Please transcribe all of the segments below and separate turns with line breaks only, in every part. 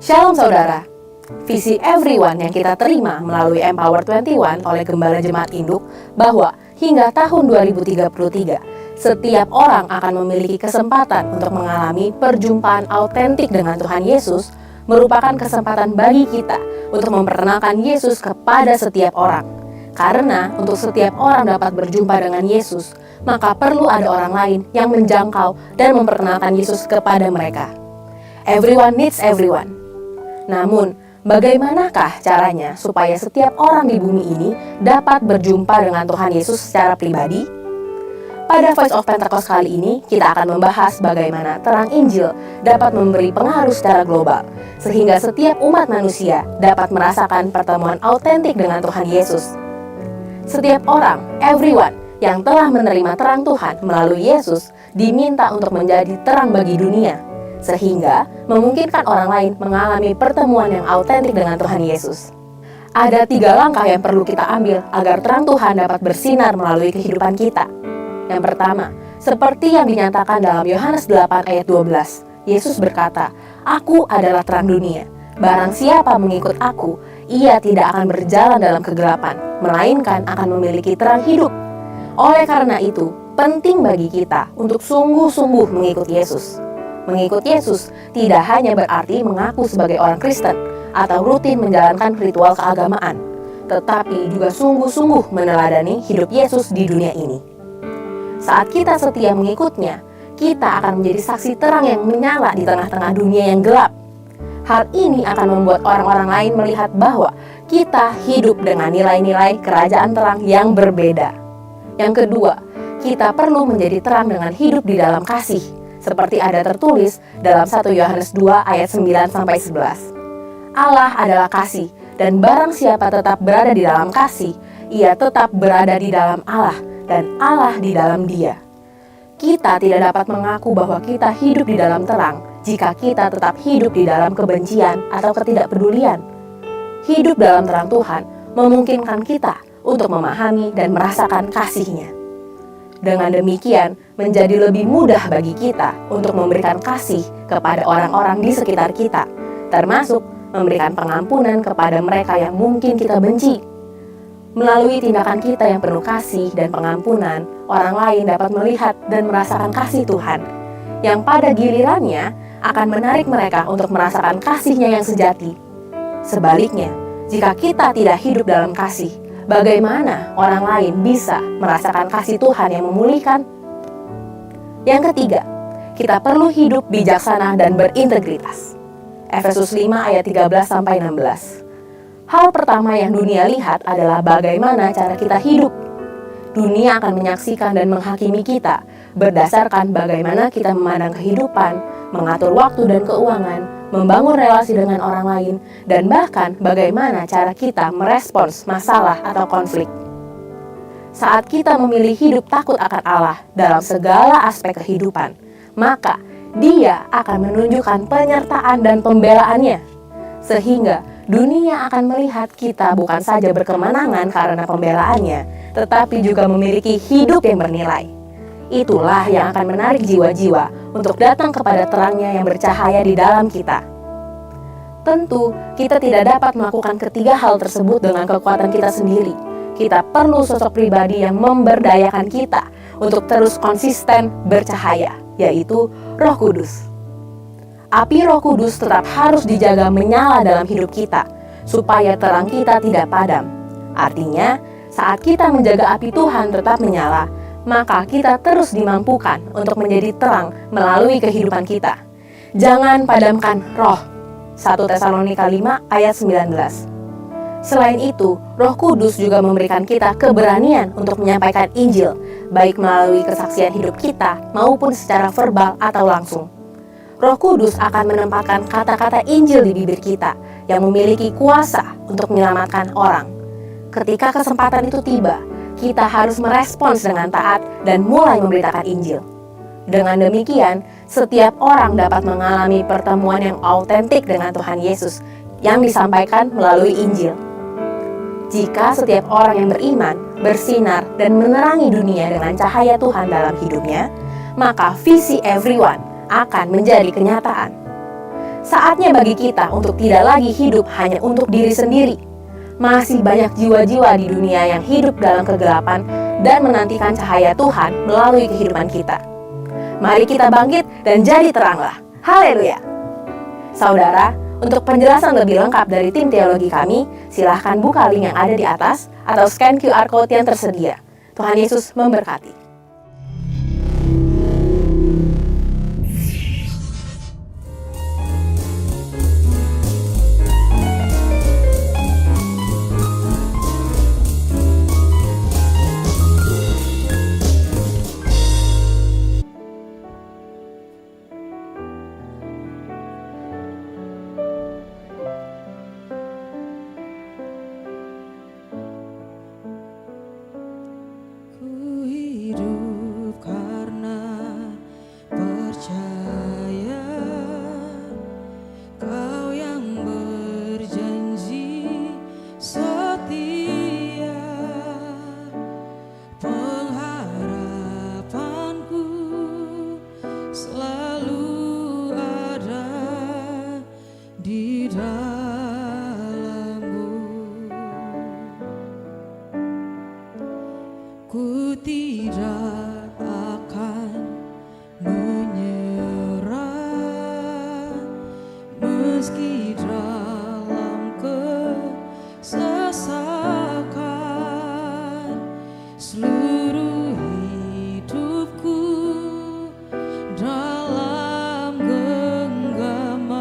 Shalom saudara, visi everyone yang kita terima melalui Empower 21 oleh Gembala Jemaat Induk bahwa hingga tahun 2033, setiap orang akan memiliki kesempatan untuk mengalami perjumpaan autentik dengan Tuhan Yesus merupakan kesempatan bagi kita untuk memperkenalkan Yesus kepada setiap orang. Karena untuk setiap orang dapat berjumpa dengan Yesus, maka perlu ada orang lain yang menjangkau dan memperkenalkan Yesus kepada mereka. Everyone needs everyone. Namun, bagaimanakah caranya supaya setiap orang di bumi ini dapat berjumpa dengan Tuhan Yesus secara pribadi? Pada Voice of Pentecost kali ini, kita akan membahas bagaimana terang Injil dapat memberi pengaruh secara global, sehingga setiap umat manusia dapat merasakan pertemuan autentik dengan Tuhan Yesus. Setiap orang, everyone, yang telah menerima terang Tuhan melalui Yesus, diminta untuk menjadi terang bagi dunia, sehingga memungkinkan orang lain mengalami pertemuan yang autentik dengan Tuhan Yesus. Ada 3 langkah yang perlu kita ambil agar terang Tuhan dapat bersinar melalui kehidupan kita. Yang pertama, seperti yang dinyatakan dalam Yohanes 8 ayat 12, Yesus berkata, "Aku adalah terang dunia. Barang siapa mengikut aku, ia tidak akan berjalan dalam kegelapan, melainkan akan memiliki terang hidup." Oleh karena itu, penting bagi kita untuk sungguh-sungguh mengikut Yesus. Mengikut Yesus tidak hanya berarti mengaku sebagai orang Kristen atau rutin menjalankan ritual keagamaan, tetapi juga sungguh-sungguh meneladani hidup Yesus di dunia ini. Saat kita setia mengikutnya, kita akan menjadi saksi terang yang menyala di tengah-tengah dunia yang gelap. Hal ini akan membuat orang-orang lain melihat bahwa kita hidup dengan nilai-nilai kerajaan terang yang berbeda. Yang kedua, kita perlu menjadi terang dengan hidup di dalam kasih, seperti ada tertulis dalam 1 Yohanes 2 ayat 9-11. Allah adalah kasih, dan barang siapa tetap berada di dalam kasih, ia tetap berada di dalam Allah, dan Allah di dalam dia. Kita tidak dapat mengaku bahwa kita hidup di dalam terang jika kita tetap hidup di dalam kebencian atau ketidakpedulian. Hidup dalam terang Tuhan memungkinkan kita untuk memahami dan merasakan kasih-Nya. Dengan demikian, menjadi lebih mudah bagi kita untuk memberikan kasih kepada orang-orang di sekitar kita, termasuk memberikan pengampunan kepada mereka yang mungkin kita benci. Melalui tindakan kita yang penuh kasih dan pengampunan, orang lain dapat melihat dan merasakan kasih Tuhan, yang pada gilirannya akan menarik mereka untuk merasakan kasih-Nya yang sejati. Sebaliknya, jika kita tidak hidup dalam kasih, bagaimana orang lain bisa merasakan kasih Tuhan yang memulihkan? Yang ketiga, kita perlu hidup bijaksana dan berintegritas. Efesus 5 ayat 13-16. Hal pertama yang dunia lihat adalah bagaimana cara kita hidup. Dunia akan menyaksikan dan menghakimi kita berdasarkan bagaimana kita memandang kehidupan, mengatur waktu dan keuangan, membangun relasi dengan orang lain, dan bahkan bagaimana cara kita merespons masalah atau konflik. Saat kita memilih hidup takut akan Allah dalam segala aspek kehidupan, maka Dia akan menunjukkan penyertaan dan pembelaannya, sehingga dunia akan melihat kita bukan saja berkemenangan karena pembelaannya, tetapi juga memiliki hidup yang bernilai. Itulah yang akan menarik jiwa-jiwa untuk datang kepada terangnya yang bercahaya di dalam kita. Tentu, kita tidak dapat melakukan ketiga hal tersebut dengan kekuatan kita sendiri. Kita perlu sosok pribadi yang memberdayakan kita untuk terus konsisten bercahaya, yaitu Roh Kudus. Api Roh Kudus tetap harus dijaga menyala dalam hidup kita, supaya terang kita tidak padam. Artinya, saat kita menjaga api Tuhan tetap menyala, maka kita terus dimampukan untuk menjadi terang melalui kehidupan kita. Jangan padamkan roh. 1 Tesalonika 5 ayat 19. Selain itu, Roh Kudus juga memberikan kita keberanian untuk menyampaikan Injil, baik melalui kesaksian hidup kita maupun secara verbal atau langsung. Roh Kudus akan menempatkan kata-kata Injil di bibir kita yang memiliki kuasa untuk menyelamatkan orang. Ketika kesempatan itu tiba, kita harus merespons dengan taat dan mulai memberitakan Injil. Dengan demikian, setiap orang dapat mengalami pertemuan yang autentik dengan Tuhan Yesus yang disampaikan melalui Injil. Jika setiap orang yang beriman, bersinar, dan menerangi dunia dengan cahaya Tuhan dalam hidupnya, maka visi everyone akan menjadi kenyataan. Saatnya bagi kita untuk tidak lagi hidup hanya untuk diri sendiri. Masih banyak jiwa-jiwa di dunia yang hidup dalam kegelapan dan menantikan cahaya Tuhan melalui kehidupan kita. Mari kita bangkit dan jadi teranglah. Haleluya! Saudara, untuk penjelasan lebih lengkap dari tim teologi kami, silahkan buka link yang ada di atas atau scan QR Code yang tersedia. Tuhan Yesus memberkati.
Ku tidak akan menyerah meski dalam kesesakan. Seluruh hidupku dalam genggaman-Mu.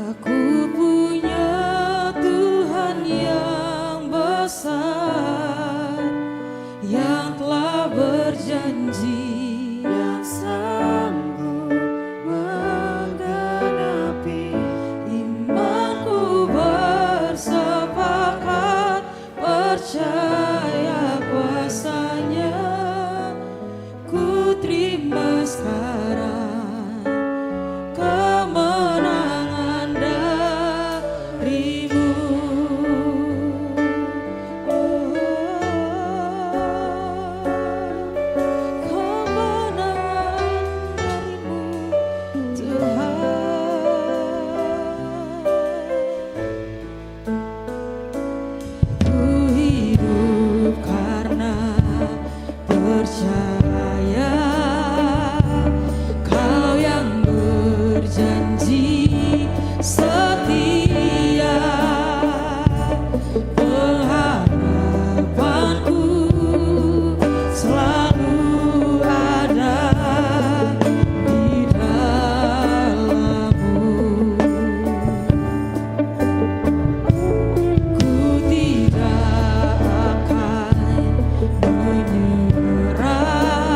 Aku punya Tuhan yang besar, yang telah berjanji, yang sanggup menggenapi. Imanku bersepakat, percaya kuasa-Nya. Ku terima sekarang kemenangan dari-Mu. Kemenangan dari-Mu, Tuhan. Ku hidup karena percaya, Kau yang berjanji setia. Pengharapanku selalu ada di dalam-Mu. Ku tidak akan menyerah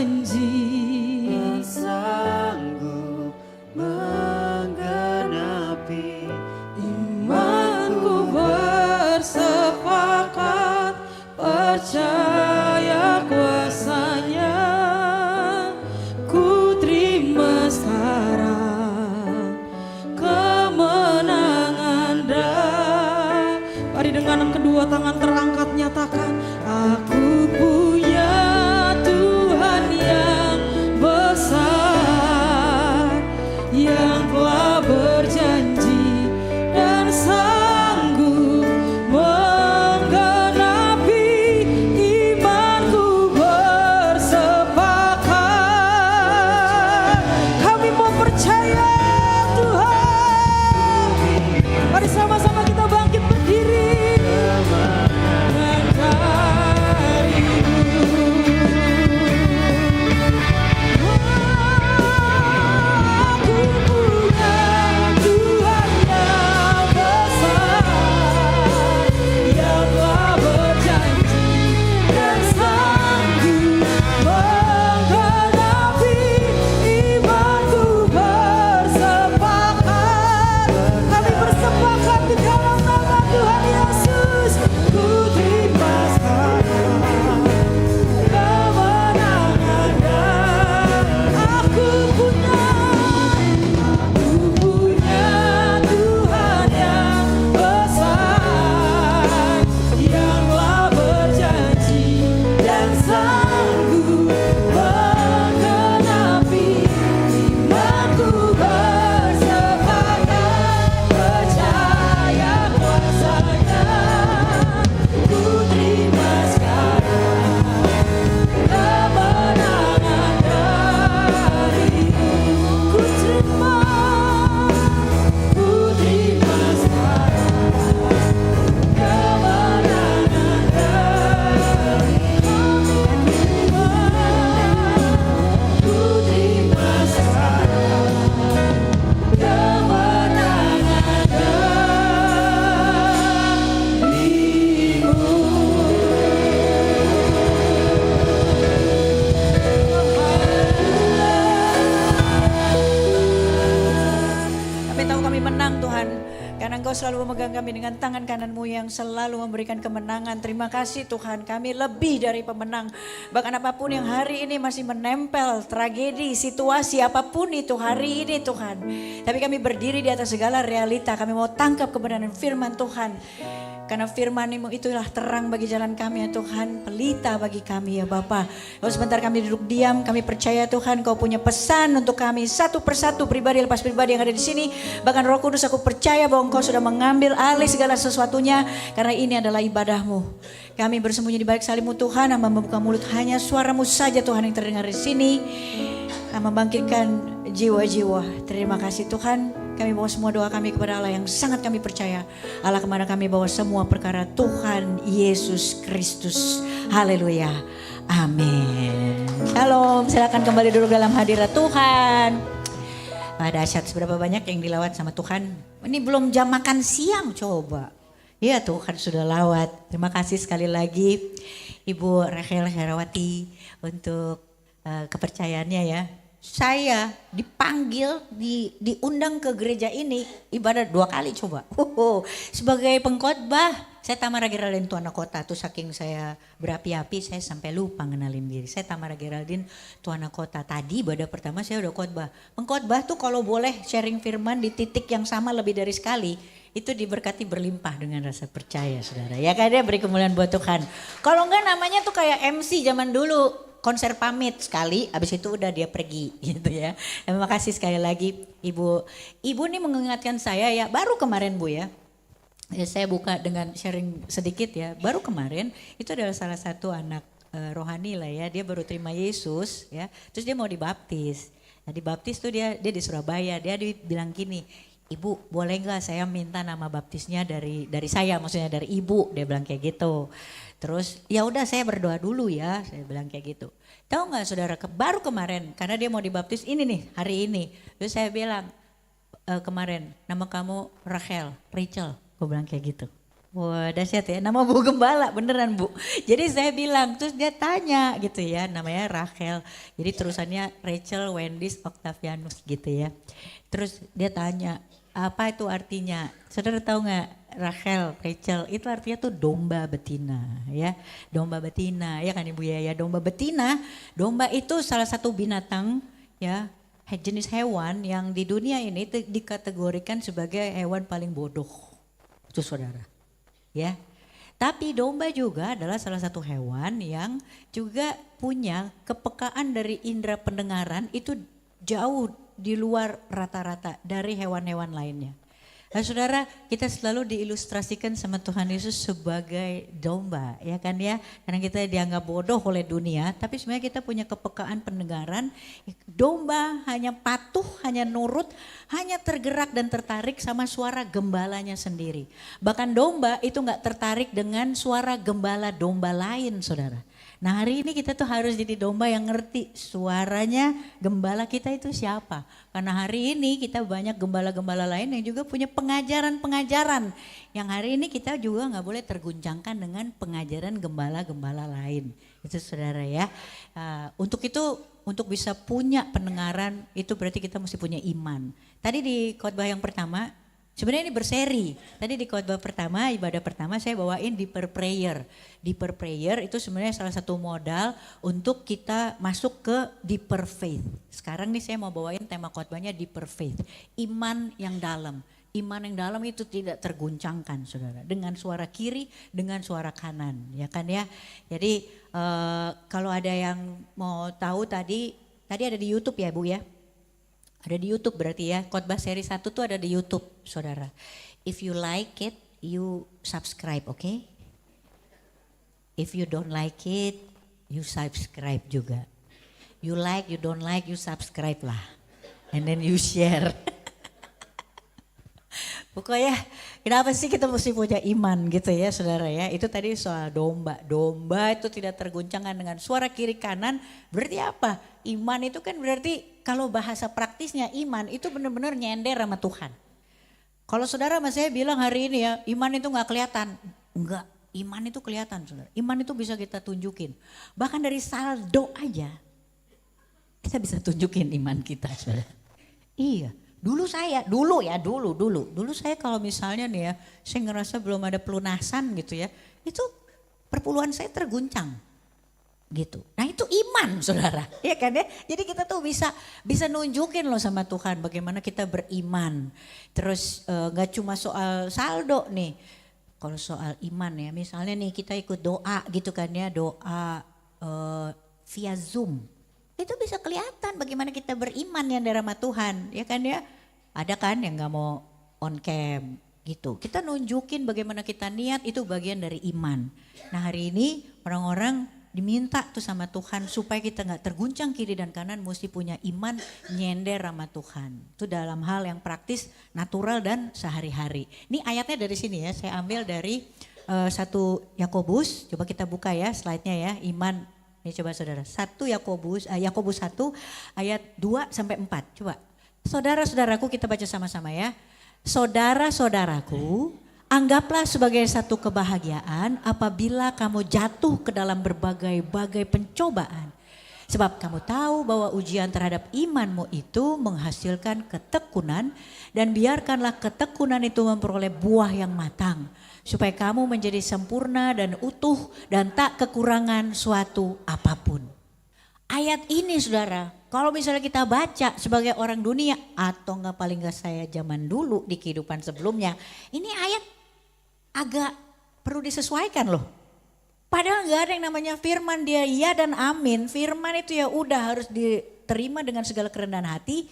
berjanji
yang sanggup menggenapi
imanku bersepakat percaya kuasanya ku terima sekarang kemenangan mari dengan kedua tangan terangkat nyatakan aku punya Tuhan yang besar yang telah berjanji dan sanggup menggenapi imanku bersepakat kami mau percaya Tuhan mari sama-sama kita bangkit berdiri selalu memegang kami dengan tangan kananmu yang selalu memberikan kemenangan. Terima kasih Tuhan, kami lebih dari pemenang. Bahkan apapun yang hari ini masih menempel, tragedi, situasi apapun itu hari ini Tuhan. Tapi kami berdiri di atas segala realita, kami mau tangkap kebenaran firman Tuhan. Karena firman-Mu itulah terang bagi jalan kami ya Tuhan, pelita bagi kami ya Bapa. Kalau sebentar kami duduk diam, kami percaya Tuhan Kau punya pesan untuk kami satu persatu pribadi lepas pribadi yang ada di sini. Bahkan Roh Kudus aku percaya bahwa Engkau sudah mengambil alih segala sesuatunya karena ini adalah ibadah-Mu. Kami bersembunyi di balik salib-Mu Tuhan, hamba membuka mulut hanya suara-Mu saja Tuhan yang terdengar di sini. Membangkitkan jiwa-jiwa. Terima kasih Tuhan. Kami bawa semua doa kami kepada Allah yang sangat kami percaya. Allah kemana kami bawa semua perkara Tuhan Yesus Kristus. Haleluya. Amin. Shalom. Silakan kembali duduk dalam hadirat Tuhan. Dahsyat seberapa banyak yang dilawat sama Tuhan. Ini belum jam makan siang coba. Ya Tuhan sudah lawat. Terima kasih sekali lagi Ibu Rachel Herawati untuk kepercayaannya ya. Saya dipanggil, diundang ke gereja ini ibadah 2 kali coba. Sebagai pengkhotbah, saya Tamara Geraldine Tuana Kota. Tuh saking saya berapi-api saya sampai lupa ngenalin diri. Saya Tamara Geraldine Tuana Kota. Tadi ibadah pertama saya udah khotbah. Pengkhotbah tuh kalau boleh sharing firman di titik yang sama lebih dari sekali, itu diberkati berlimpah dengan rasa percaya saudara. Ya kan, dia beri kemuliaan buat Tuhan. Kalau enggak namanya tuh kayak MC zaman dulu. Konser pamit sekali, habis itu udah dia pergi gitu ya. Terima kasih sekali lagi Ibu. Ibu nih mengingatkan saya ya, baru kemarin Bu ya. Saya buka dengan sharing sedikit ya. Baru kemarin itu adalah salah satu anak rohani lah ya. Dia baru terima Yesus ya. Terus dia mau dibaptis. Nah dibaptis tuh dia di Surabaya. Dia bilang gini, Ibu boleh nggak saya minta nama baptisnya dari saya, maksudnya dari Ibu. Dia bilang kayak gitu. Terus ya udah saya berdoa dulu ya, saya bilang kayak gitu. Tahu nggak saudara, baru kemarin karena dia mau dibaptis ini nih hari ini. Terus saya bilang kemarin nama kamu Rachel, gue bilang kayak gitu. Wah dahsyat ya, nama Bu Gembala beneran Bu. Jadi saya bilang, terus dia tanya gitu ya, namanya Rachel. Jadi terusannya Rachel Wendis Octavianus gitu ya. Terus dia tanya, apa itu artinya? Saudara tahu nggak Rachel, itu artinya tuh domba betina ya. Domba betina ya kan Ibu ya, domba betina. Domba itu salah satu binatang ya, jenis hewan yang di dunia ini dikategorikan sebagai hewan paling bodoh. Itu saudara. Ya, tapi domba juga adalah salah satu hewan yang juga punya kepekaan dari indera pendengaran itu jauh di luar rata-rata dari hewan-hewan lainnya. Nah saudara, kita selalu diilustrasikan sama Tuhan Yesus sebagai domba, ya kan ya. Karena kita dianggap bodoh oleh dunia, tapi sebenarnya kita punya kepekaan pendengaran. Domba hanya patuh, hanya nurut, hanya tergerak dan tertarik sama suara gembalanya sendiri. Bahkan domba itu gak tertarik dengan suara gembala domba lain saudara. Nah hari ini kita tuh harus jadi domba yang ngerti suaranya gembala kita itu siapa. Karena hari ini kita banyak gembala-gembala lain yang juga punya pengajaran-pengajaran. Yang hari ini kita juga gak boleh terguncangkan dengan pengajaran gembala-gembala lain. Itu saudara ya. Untuk itu, untuk bisa punya pendengaran itu berarti kita mesti punya iman. Tadi di khotbah yang pertama, sebenarnya ini berseri. Tadi di khotbah pertama, ibadah pertama saya bawain deeper prayer. Deeper prayer itu sebenarnya salah satu modal untuk kita masuk ke deeper faith. Sekarang nih saya mau bawain tema khotbahnya deeper faith. Iman yang dalam. Iman yang dalam itu tidak terguncangkan saudara. Dengan suara kiri, dengan suara kanan. Ya kan ya. Jadi kalau ada yang mau tahu tadi ada di YouTube ya Bu ya. Ada di YouTube berarti ya, khotbah seri 1 tuh ada di YouTube saudara. If you like it, you subscribe, okay? If you don't like it, you subscribe juga. You like, you don't like, you subscribe lah. And then you share. Pokoknya kenapa sih kita mesti punya iman gitu ya saudara ya. Itu tadi soal domba. Domba itu tidak terguncangkan dengan suara kiri kanan. Berarti apa? Iman itu kan berarti kalau bahasa praktisnya iman itu benar-benar nyender sama Tuhan. Kalau saudara sama saya bilang hari ini ya iman itu gak kelihatan. Enggak, iman itu kelihatan saudara. Iman itu bisa kita tunjukin. Bahkan dari saldo aja kita bisa tunjukin iman kita saudara. Iya. Dulu saya kalau misalnya nih ya, saya ngerasa belum ada pelunasan gitu ya, itu perpuluhan saya terguncang gitu. Nah itu iman saudara, ya kan ya. Jadi kita tuh bisa nunjukin loh sama Tuhan bagaimana kita beriman. Terus gak cuma soal saldo nih, kalau soal iman ya, misalnya nih kita ikut doa gitu kan ya, doa via Zoom. Itu bisa kelihatan bagaimana kita beriman yang dari sama Tuhan, ya kan ya. Ada kan yang gak mau on cam gitu. Kita nunjukin bagaimana kita niat itu bagian dari iman. Nah hari ini orang-orang diminta tuh sama Tuhan supaya kita gak terguncang kiri dan kanan, mesti punya iman nyender sama Tuhan. Itu dalam hal yang praktis, natural dan sehari-hari. Ini ayatnya dari sini ya, saya ambil dari 1 Yakobus, coba kita buka ya slide-nya ya, iman. Ini coba saudara, Yakobus 1 ayat 2 sampai 4. Coba. Saudara-saudaraku kita baca sama-sama ya. Saudara-saudaraku, anggaplah sebagai satu kebahagiaan apabila kamu jatuh ke dalam berbagai-bagai pencobaan. Sebab kamu tahu bahwa ujian terhadap imanmu itu menghasilkan ketekunan, dan biarkanlah ketekunan itu memperoleh buah yang matang, supaya kamu menjadi sempurna dan utuh dan tak kekurangan suatu apapun. Ayat ini saudara, kalau misalnya kita baca sebagai orang dunia atau enggak paling enggak saya zaman dulu di kehidupan sebelumnya, ini ayat agak perlu disesuaikan loh. Padahal enggak ada yang namanya firman, dia ya dan amin. Firman itu ya udah harus diterima dengan segala kerendahan hati.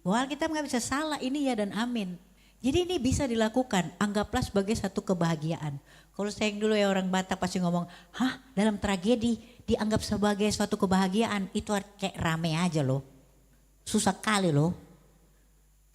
Bahwa kita nggak bisa salah, ini ya dan amin. Jadi ini bisa dilakukan, anggaplah sebagai satu kebahagiaan. Kalau saya yang dulu ya orang Batak pasti ngomong, hah dalam tragedi dianggap sebagai suatu kebahagiaan, itu kayak rame aja loh. Susah kali loh.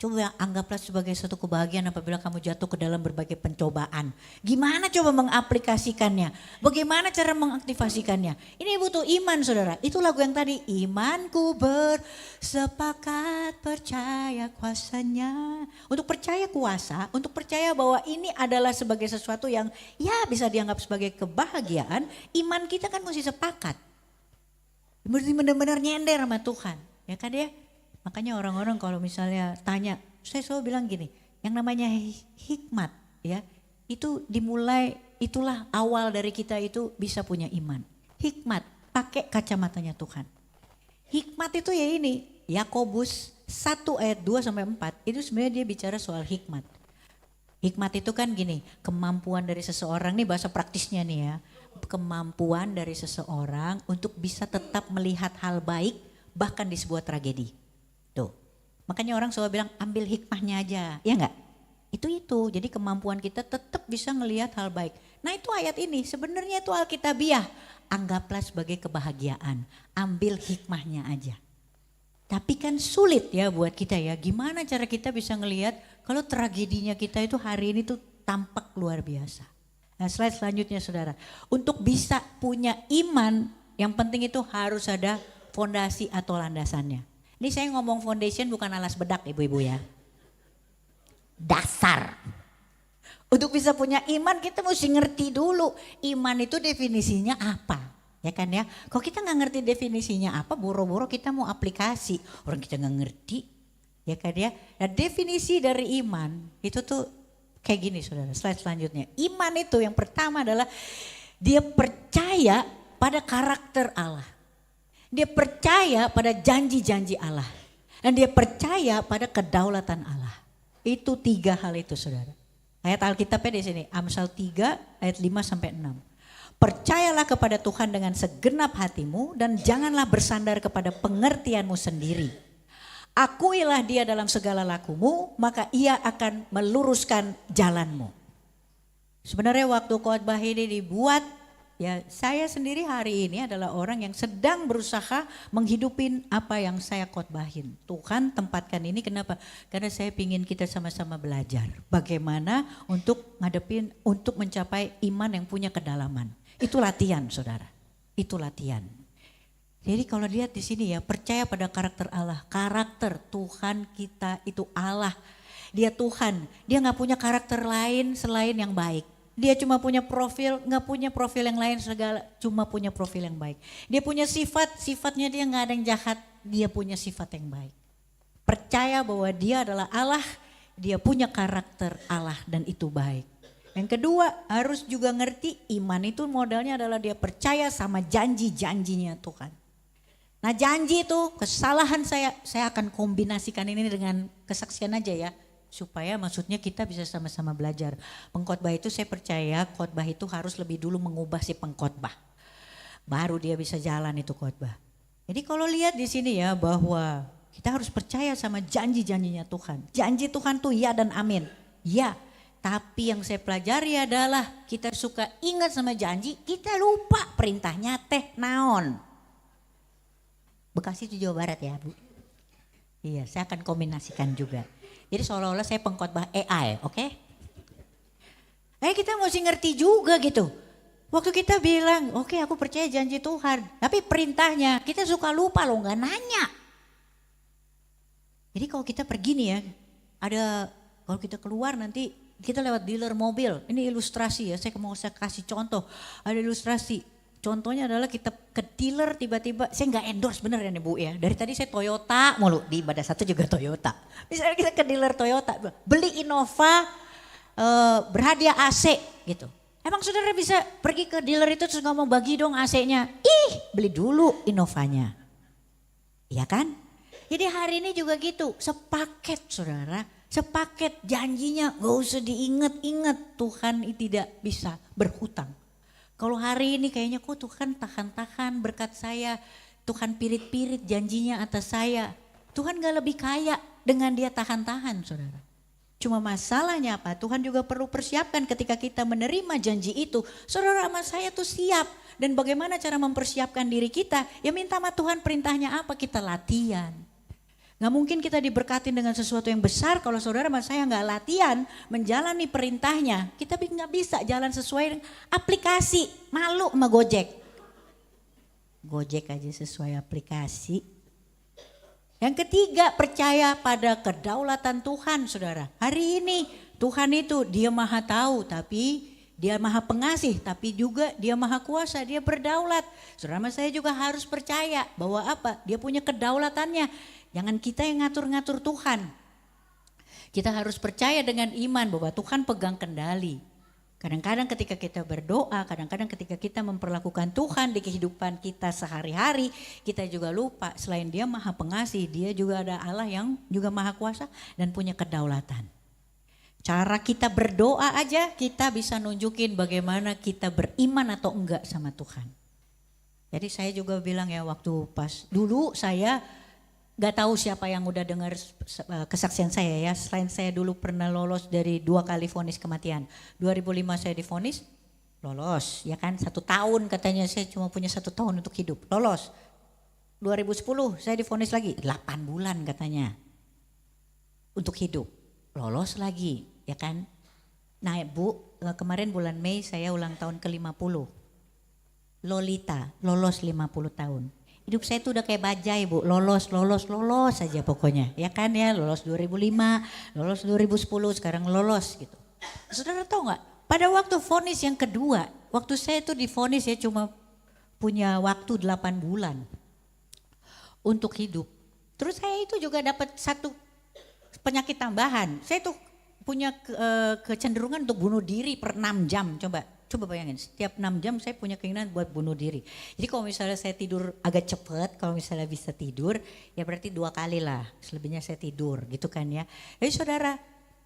Coba anggaplah sebagai suatu kebahagiaan apabila kamu jatuh ke dalam berbagai pencobaan. Gimana coba mengaplikasikannya? Bagaimana cara mengaktifasikannya? Ini butuh iman saudara. Itu lagu yang tadi. Imanku bersepakat percaya kuasanya. Untuk percaya kuasa, untuk percaya bahwa ini adalah sebagai sesuatu yang ya bisa dianggap sebagai kebahagiaan. Iman kita kan mesti sepakat. Mesti benar-benar nyender sama Tuhan. Ya kan ya? Makanya orang-orang kalau misalnya tanya, saya selalu bilang gini, yang namanya hikmat ya, itu dimulai, itulah awal dari kita itu bisa punya iman. Hikmat, pakai kacamatanya Tuhan. Hikmat itu ya ini, Yakobus 1 ayat 2 sampai 4, itu sebenarnya dia bicara soal hikmat. Hikmat itu kan gini, kemampuan dari seseorang, nih bahasa praktisnya nih ya, kemampuan dari seseorang untuk bisa tetap melihat hal baik bahkan di sebuah tragedi. Tuh, makanya orang selalu bilang ambil hikmahnya aja, ya enggak? Itu, jadi kemampuan kita tetap bisa ngelihat hal baik. Nah itu ayat ini, sebenarnya itu alkitabiah. Anggaplah sebagai kebahagiaan, ambil hikmahnya aja. Tapi kan sulit ya buat kita ya, gimana cara kita bisa ngelihat kalau tragedinya kita itu hari ini tuh tampak luar biasa. Nah slide selanjutnya saudara, untuk bisa punya iman yang penting itu harus ada fondasi atau landasannya. Ini saya ngomong foundation bukan alas bedak ibu-ibu ya. Dasar. Untuk bisa punya iman kita mesti ngerti dulu. Iman itu definisinya apa. Ya kan ya. Kalau kita gak ngerti definisinya apa, boro-boro kita mau aplikasi. Orang kita gak ngerti. Ya kan ya. Nah definisi dari iman itu tuh kayak gini saudara. Slide selanjutnya. Iman itu yang pertama adalah dia percaya pada karakter Allah. Dia percaya pada janji-janji Allah. Dan dia percaya pada kedaulatan Allah. Itu 3 hal itu saudara. Ayat Alkitabnya di sini. Amsal 3 ayat 5 sampai 6. Percayalah kepada Tuhan dengan segenap hatimu dan janganlah bersandar kepada pengertianmu sendiri. Akuilah dia dalam segala lakumu, maka ia akan meluruskan jalanmu. Sebenarnya waktu khotbah ini dibuat, ya saya sendiri hari ini adalah orang yang sedang berusaha menghidupin apa yang saya khotbahin. Tuhan tempatkan ini kenapa? Karena saya ingin kita sama-sama belajar bagaimana untuk ngadepin, untuk mencapai iman yang punya kedalaman. Itu latihan saudara, itu latihan. Jadi kalau lihat di sini ya, percaya pada karakter Allah. Karakter Tuhan kita itu Allah. Dia Tuhan, dia gak punya karakter lain selain yang baik. Dia cuma punya profil, gak punya profil yang lain segala, cuma punya profil yang baik. Dia punya sifat, sifatnya dia gak ada yang jahat, dia punya sifat yang baik. Percaya bahwa dia adalah Allah, dia punya karakter Allah dan itu baik. Yang kedua harus juga ngerti iman itu modalnya adalah dia percaya sama janji-janjinya Tuhan. Nah janji itu kesalahan saya akan kombinasikan ini dengan kesaksian aja ya. Supaya maksudnya kita bisa sama-sama belajar. Pengkhotbah itu saya percaya khotbah itu harus lebih dulu mengubah si pengkhotbah. Baru dia bisa jalan itu khotbah. Jadi kalau lihat di sini ya bahwa kita harus percaya sama janji-janjinya Tuhan. Janji Tuhan tuh ya dan amin. Ya, tapi yang saya pelajari adalah kita suka ingat sama janji, kita lupa perintahnya teh naon. Bekasi itu Jawa Barat ya Bu. Iya, saya akan kombinasikan juga. Jadi seolah-olah saya pengkhotbah AI, oke? Kita mesti ngerti juga gitu. Waktu kita bilang, oke, aku percaya janji Tuhan. Tapi perintahnya kita suka lupa loh, gak nanya. Jadi kalau kita pergi nih ya, kalau kita keluar nanti kita lewat dealer mobil. Ini ilustrasi ya, saya mau kasih contoh. Ada ilustrasi. Contohnya adalah kita ke dealer tiba-tiba, saya nggak endorse bener ya nih Bu ya. Dari tadi saya Toyota mulu, di Ibadah Satu juga Toyota. Misalnya kita ke dealer Toyota, beli Innova berhadiah AC gitu. Emang saudara bisa pergi ke dealer itu terus ngomong bagi dong AC-nya. Beli dulu Innovanya. Iya kan? Jadi hari ini juga gitu, sepaket saudara. Sepaket janjinya gak usah diinget-inget. Tuhan tidak bisa berhutang. Kalau hari ini kayaknya kok Tuhan tahan-tahan berkat saya. Tuhan pirit-pirit janjinya atas saya. Tuhan gak lebih kaya dengan dia tahan-tahan saudara. Cuma masalahnya apa? Tuhan juga perlu persiapkan ketika kita menerima janji itu. Saudara sama saya tuh siap. Dan bagaimana cara mempersiapkan diri kita? Ya minta sama Tuhan perintahnya apa? Kita latihan. Nggak mungkin kita diberkatin dengan sesuatu yang besar kalau saudara sama saya nggak latihan menjalani perintahnya. Kita nggak bisa jalan sesuai dengan aplikasi. Malu sama Gojek. Gojek aja sesuai aplikasi. Yang ketiga, percaya pada kedaulatan Tuhan, saudara. Hari ini Tuhan itu dia maha tahu, tapi dia maha pengasih, tapi juga dia maha kuasa, dia berdaulat. Saudara sama saya juga harus percaya bahwa apa? Dia punya kedaulatannya. Jangan kita yang ngatur-ngatur Tuhan. Kita harus percaya dengan iman bahwa Tuhan pegang kendali. Kadang-kadang ketika kita berdoa, kadang-kadang ketika kita memperlakukan Tuhan di kehidupan kita sehari-hari, kita juga lupa selain dia maha pengasih, dia juga ada Allah yang juga maha kuasa dan punya kedaulatan. Cara kita berdoa aja kita bisa nunjukin bagaimana kita beriman atau enggak sama Tuhan. Jadi saya juga bilang ya waktu pas dulu saya gak tahu siapa yang udah dengar kesaksian saya ya. Selain saya dulu pernah lolos dari 2 kali vonis kematian. 2005 saya divonis, lolos ya kan. 1 tahun katanya saya cuma punya 1 tahun untuk hidup, lolos. 2010 saya divonis lagi, 8 bulan katanya untuk hidup, lolos lagi ya kan. Nah Bu, kemarin bulan Mei saya ulang tahun ke-50. Lolita, lolos 50 tahun. Hidup saya tuh udah kayak bajai Bu, lolos saja pokoknya. Ya kan ya, lolos 2005, lolos 2010, sekarang lolos gitu. Saudara tahu gak, pada waktu vonis yang kedua, waktu saya tuh divonis ya cuma punya waktu 8 bulan untuk hidup. Terus saya itu juga dapat satu penyakit tambahan. Saya tuh punya kecenderungan untuk bunuh diri per 6 jam, Coba bayangin, setiap 6 jam saya punya keinginan buat bunuh diri. Jadi kalau misalnya saya tidur agak cepat, kalau misalnya bisa tidur, ya berarti 2 kali lah, selebihnya saya tidur gitu kan ya. Jadi saudara,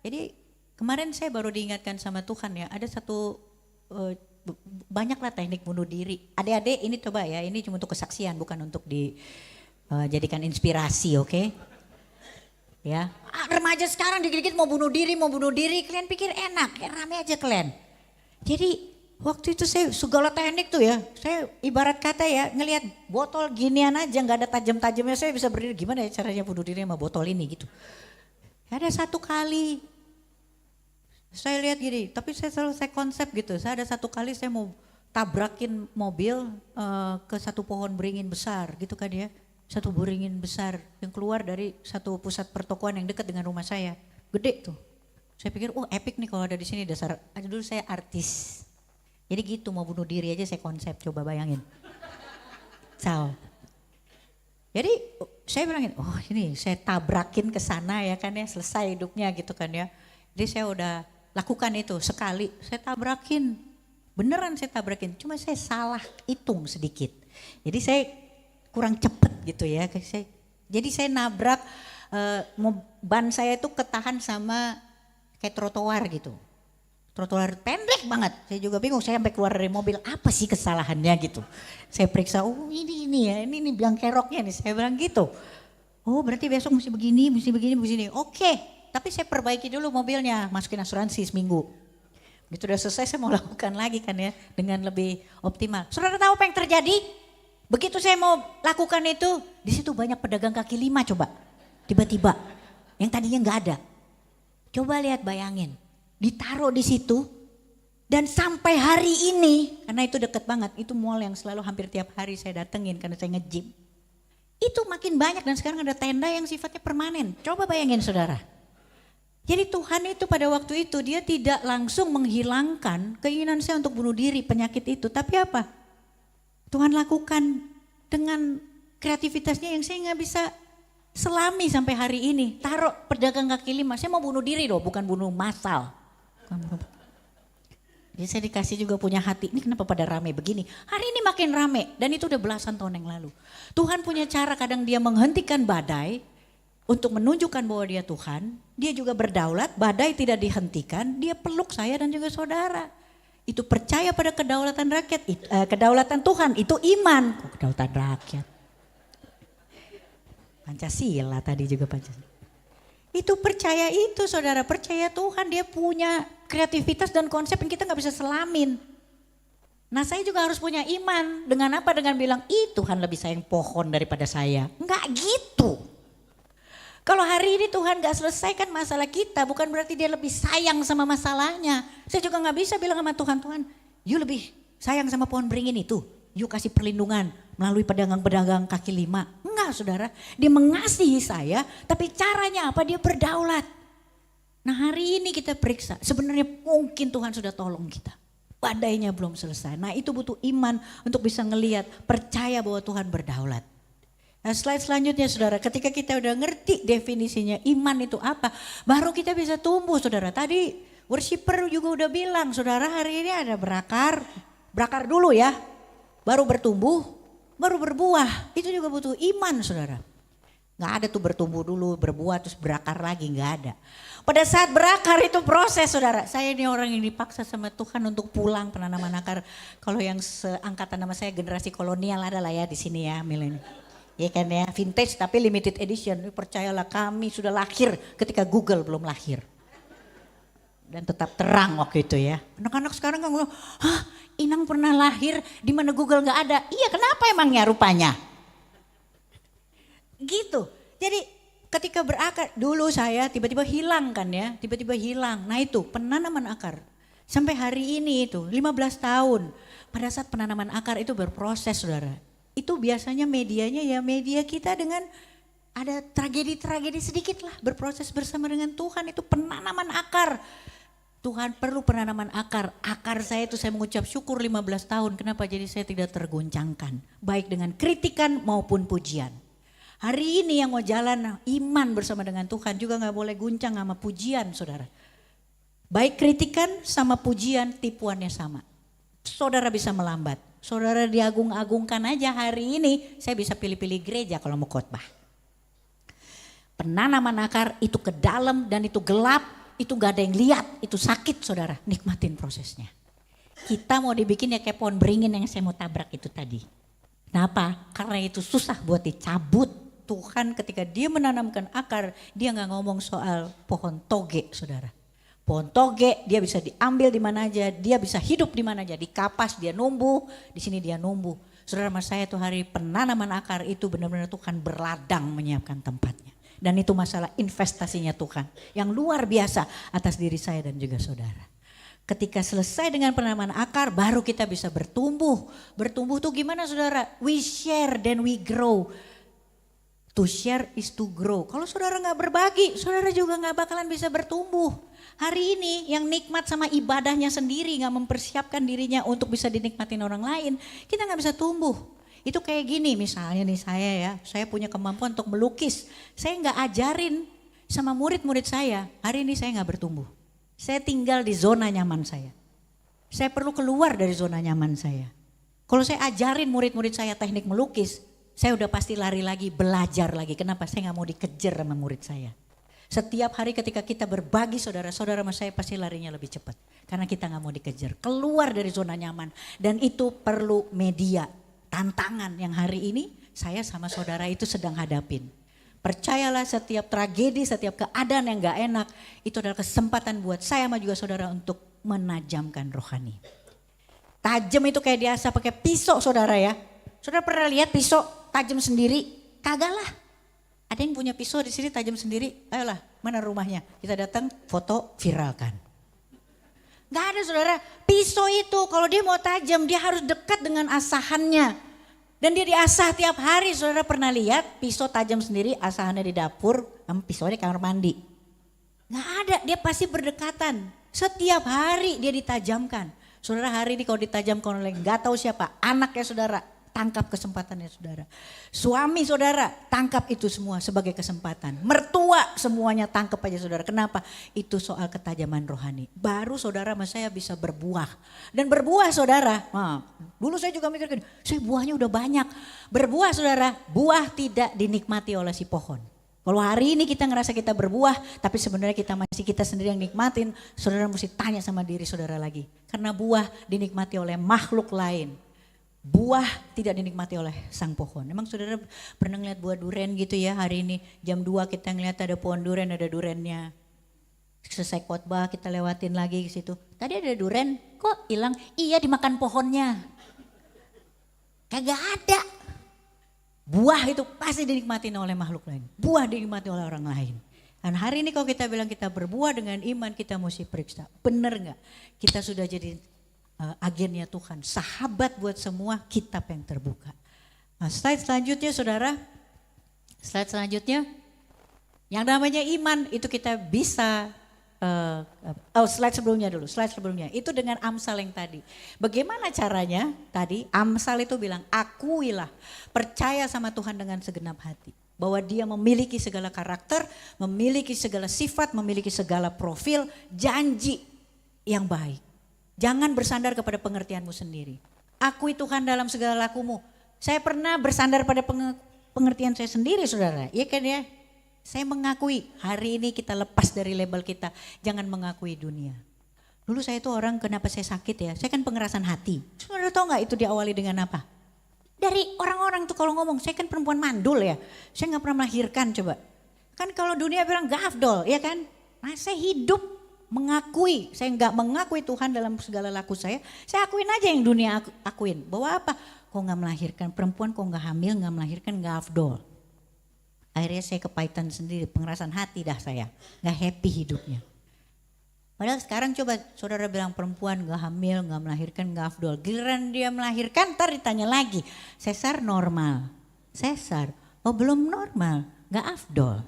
jadi kemarin saya baru diingatkan sama Tuhan ya, ada satu, banyaklah teknik bunuh diri. Adik-adik ini coba ya, ini cuma untuk kesaksian, bukan untuk dijadikan inspirasi, oke? Ya, remaja sekarang dikit-dikit mau bunuh diri, kalian pikir enak, ya rame aja kalian. Jadi waktu itu saya segala teknik tuh ya, saya ibarat kata ya ngelihat botol ginian aja nggak ada tajam-tajamnya saya bisa berdiri, gimana ya caranya bunuh diri sama botol ini gitu. Ada 1 kali saya lihat gini, tapi saya selalu konsep gitu, saya ada 1 kali saya mau tabrakin mobil ke satu pohon beringin besar gitu kan ya, satu beringin besar yang keluar dari satu pusat pertokoan yang dekat dengan rumah saya, gede tuh. Saya pikir, epic nih kalau ada di sini dasar. Dulu saya artis, jadi gitu mau bunuh diri aja saya konsep, coba bayangin. Jadi saya bilangin, ini saya tabrakin ke sana ya kan ya, selesai hidupnya gitu kan ya. Jadi saya udah lakukan itu sekali, saya tabrakin, beneran saya tabrakin. Cuma saya salah hitung sedikit, jadi saya kurang cepet gitu ya. Jadi saya nabrak, ban saya itu ketahan sama kayak trotoar gitu. Trotoar pendek banget. Saya juga bingung, saya sampai keluar dari mobil, apa sih kesalahannya gitu. Saya periksa, ini ya, ini biang keroknya nih, saya bilang gitu. Berarti besok mesti begini. Oke, tapi saya perbaiki dulu mobilnya, masukin asuransi seminggu. Gitu udah selesai saya mau lakukan lagi kan ya, dengan lebih optimal. Saudara tahu apa yang terjadi? Begitu saya mau lakukan itu, di situ banyak pedagang kaki 5 coba. Tiba-tiba, yang tadinya nggak ada. Coba lihat, bayangin, ditaruh di situ dan sampai hari ini, karena itu deket banget, itu mall yang selalu hampir tiap hari saya datengin karena saya nge-gym. Itu makin banyak dan sekarang ada tenda yang sifatnya permanen. Coba bayangin saudara. Jadi Tuhan itu pada waktu itu dia tidak langsung menghilangkan keinginan saya untuk bunuh diri, penyakit itu. Tapi apa? Tuhan lakukan dengan kreativitasnya yang saya nggak bisa selami sampai hari ini. Taruh pedagang kaki 5, saya mau bunuh diri loh, bukan bunuh massal. Jadi saya dikasih juga punya hati, ini kenapa pada rame begini? Hari ini makin rame dan itu udah belasan tahun yang lalu. Tuhan punya cara, kadang dia menghentikan badai untuk menunjukkan bahwa dia Tuhan. Dia juga berdaulat, badai tidak dihentikan, dia peluk saya dan juga saudara. Itu percaya pada kedaulatan rakyat, kedaulatan Tuhan, itu iman. Kedaulatan rakyat. Pancasila tadi juga Pancasila. Itu percaya itu saudara, percaya Tuhan, dia punya kreativitas dan konsep yang kita gak bisa selamin. Nah saya juga harus punya iman, dengan apa? Dengan bilang, Tuhan lebih sayang pohon daripada saya. Enggak gitu. Kalau hari ini Tuhan gak selesaikan masalah kita, bukan berarti dia lebih sayang sama masalahnya. Saya juga gak bisa bilang sama Tuhan, Tuhan you lebih sayang sama pohon beringin itu. You kasih perlindungan melalui pedagang-pedagang kaki lima. Enggak saudara, dia mengasihi saya tapi caranya apa? Dia berdaulat. Nah hari ini kita periksa, sebenarnya mungkin Tuhan sudah tolong kita. Badainya belum selesai. Nah itu butuh iman untuk bisa ngelihat, percaya bahwa Tuhan berdaulat. Nah slide selanjutnya saudara, ketika kita udah ngerti definisinya iman itu apa, baru kita bisa tumbuh saudara. Tadi worshiper juga udah bilang, saudara hari ini ada berakar dulu ya, baru bertumbuh, baru berbuah. Itu juga butuh iman saudara. Gak ada tuh bertumbuh dulu, berbuah terus berakar lagi, gak ada. Pada saat berakar itu proses saudara. Saya ini orang yang dipaksa sama Tuhan untuk pulang penanaman akar. Kalau yang seangkatan nama saya generasi kolonial adalah ya di sini ya milenial. Ya kan ya, vintage tapi limited edition. Percayalah kami sudah lahir ketika Google belum lahir. Dan tetap terang waktu itu ya. Anak-anak sekarang kan ngomong, hah Inang pernah lahir di mana Google gak ada. Iya kenapa emangnya rupanya? Gitu. Jadi ketika berakar, dulu saya tiba-tiba hilang kan ya. Tiba-tiba hilang. Nah itu penanaman akar. Sampai hari ini itu 15 tahun. Pada saat penanaman akar itu berproses saudara. Itu biasanya medianya ya media kita dengan ada tragedi-tragedi sedikit lah berproses bersama dengan Tuhan itu penanaman akar. Tuhan perlu penanaman akar. Akar saya itu saya mengucap syukur 15 tahun. Kenapa? Jadi saya tidak tergoncangkan. Baik dengan kritikan maupun pujian. Hari ini yang mau jalan iman bersama dengan Tuhan juga gak boleh guncang sama pujian saudara. Baik kritikan sama pujian tipuannya sama. Saudara bisa melambat. Saudara diagung-agungkan aja hari ini saya bisa pilih-pilih gereja kalau mau khotbah. Penanaman akar itu ke dalam dan itu gelap, itu gak ada yang lihat, itu sakit saudara, nikmatin prosesnya. Kita mau dibikin ya kayak pohon beringin yang saya mau tabrak itu tadi. Kenapa? Karena itu susah buat dicabut. Tuhan ketika dia menanamkan akar, dia gak ngomong soal pohon toge saudara. Pohon toge dia bisa diambil di mana aja, dia bisa hidup di mana aja, di kapas dia numbuh, di sini dia numbuh. Saudara mas saya tuh hari penanaman akar itu benar-benar Tuhan berladang menyiapkan tempatnya. Dan itu masalah investasinya Tuhan yang luar biasa atas diri saya dan juga saudara. Ketika selesai dengan penanaman akar baru kita bisa bertumbuh. Bertumbuh tuh gimana saudara? We share then we grow. To share is to grow. Kalau saudara gak berbagi, saudara juga gak bakalan bisa bertumbuh. Hari ini yang nikmat sama ibadahnya sendiri gak mempersiapkan dirinya untuk bisa dinikmatin orang lain. Kita gak bisa tumbuh. Itu kayak gini misalnya nih saya punya kemampuan untuk melukis. Saya gak ajarin sama murid-murid saya, hari ini saya gak bertumbuh. Saya tinggal di zona nyaman saya. Saya perlu keluar dari zona nyaman saya. Kalau saya ajarin murid-murid saya teknik melukis, saya udah pasti lari lagi, belajar lagi. Kenapa? Saya gak mau dikejar sama murid saya. Setiap hari ketika kita berbagi saudara-saudara sama saya pasti larinya lebih cepat. Karena kita gak mau dikejar, keluar dari zona nyaman. Dan itu perlu media, tantangan yang hari ini saya sama saudara itu sedang hadapin. Percayalah setiap tragedi, setiap keadaan yang gak enak itu adalah kesempatan buat saya sama juga saudara untuk menajamkan rohani. Tajam itu kayak biasa pakai pisau saudara ya. Saudara pernah lihat pisau tajam sendiri? Kagak lah. Ada yang punya pisau di sini tajam sendiri? Ayolah, mana rumahnya? Kita datang, foto, viralkan. Gak ada saudara, pisau itu kalau dia mau tajam dia harus dekat dengan asahannya. Dan dia diasah tiap hari, saudara pernah lihat pisau tajam sendiri asahannya di dapur, pisaunya di kamar mandi. Gak ada, dia pasti berdekatan. Setiap hari dia ditajamkan. Saudara hari ini kalau ditajamkan oleh gak tahu siapa, anaknya saudara. Tangkap kesempatannya saudara. Suami saudara tangkap itu semua sebagai kesempatan. Mertua semuanya tangkap aja saudara. Kenapa? Itu soal ketajaman rohani. Baru saudara sama saya bisa berbuah. Dan berbuah saudara. Nah, dulu saya juga mikir gini, saya buahnya udah banyak. Berbuah saudara, buah tidak dinikmati oleh si pohon. Kalau hari ini kita ngerasa kita berbuah, tapi sebenarnya kita sendiri yang nikmatin, saudara mesti tanya sama diri saudara lagi. Karena buah dinikmati oleh makhluk lain. Buah tidak dinikmati oleh sang pohon. Emang saudara pernah ngeliat buah duren gitu ya hari ini jam 2 kita ngeliat ada pohon duren, ada durennya. Selesai khotbah kita lewatin lagi ke situ. Tadi ada duren, kok hilang? Iya dimakan pohonnya. Kagak ada. Buah itu pasti dinikmati oleh makhluk lain. Buah dinikmati oleh orang lain. Dan hari ini kalau kita bilang kita berbuah dengan iman, kita mesti periksa. Benar gak? Kita sudah jadi agennya Tuhan. Sahabat buat semua, kitab yang terbuka. Nah, slide selanjutnya saudara. Slide selanjutnya. Yang namanya iman itu kita bisa. Slide sebelumnya dulu. Slide sebelumnya. Itu dengan Amsal yang tadi. Bagaimana caranya tadi? Amsal itu bilang, akuilah. Percaya sama Tuhan dengan segenap hati. Bahwa dia memiliki segala karakter, memiliki segala sifat, memiliki segala profil, janji yang baik. Jangan bersandar kepada pengertianmu sendiri. Akui Tuhan dalam segala lakumu. Saya pernah bersandar pada pengertian saya sendiri saudara. Iya kan ya? Saya mengakui hari ini kita lepas dari label kita. Jangan mengakui dunia. Dulu saya itu orang kenapa saya sakit ya. Saya kan pengerasan hati. Saudara tahu gak itu diawali dengan apa? Dari orang-orang tuh kalau ngomong, saya kan perempuan mandul ya. Saya gak pernah melahirkan coba. Kan kalau dunia bilang gak afdol ya kan. Nah saya hidup mengakui. Saya gak mengakui Tuhan dalam segala laku saya. Saya akuin aja yang dunia akuin. Bahwa apa? Kok gak melahirkan perempuan, kok gak hamil, gak melahirkan gak afdol. Akhirnya saya kepahitan sendiri, pengerasan hati dah saya. Gak happy hidupnya. Padahal sekarang coba saudara bilang perempuan gak hamil, gak melahirkan, gak afdol. Giliran dia melahirkan ntar ditanya lagi. Sesar normal. Sesar, oh belum normal, gak afdol.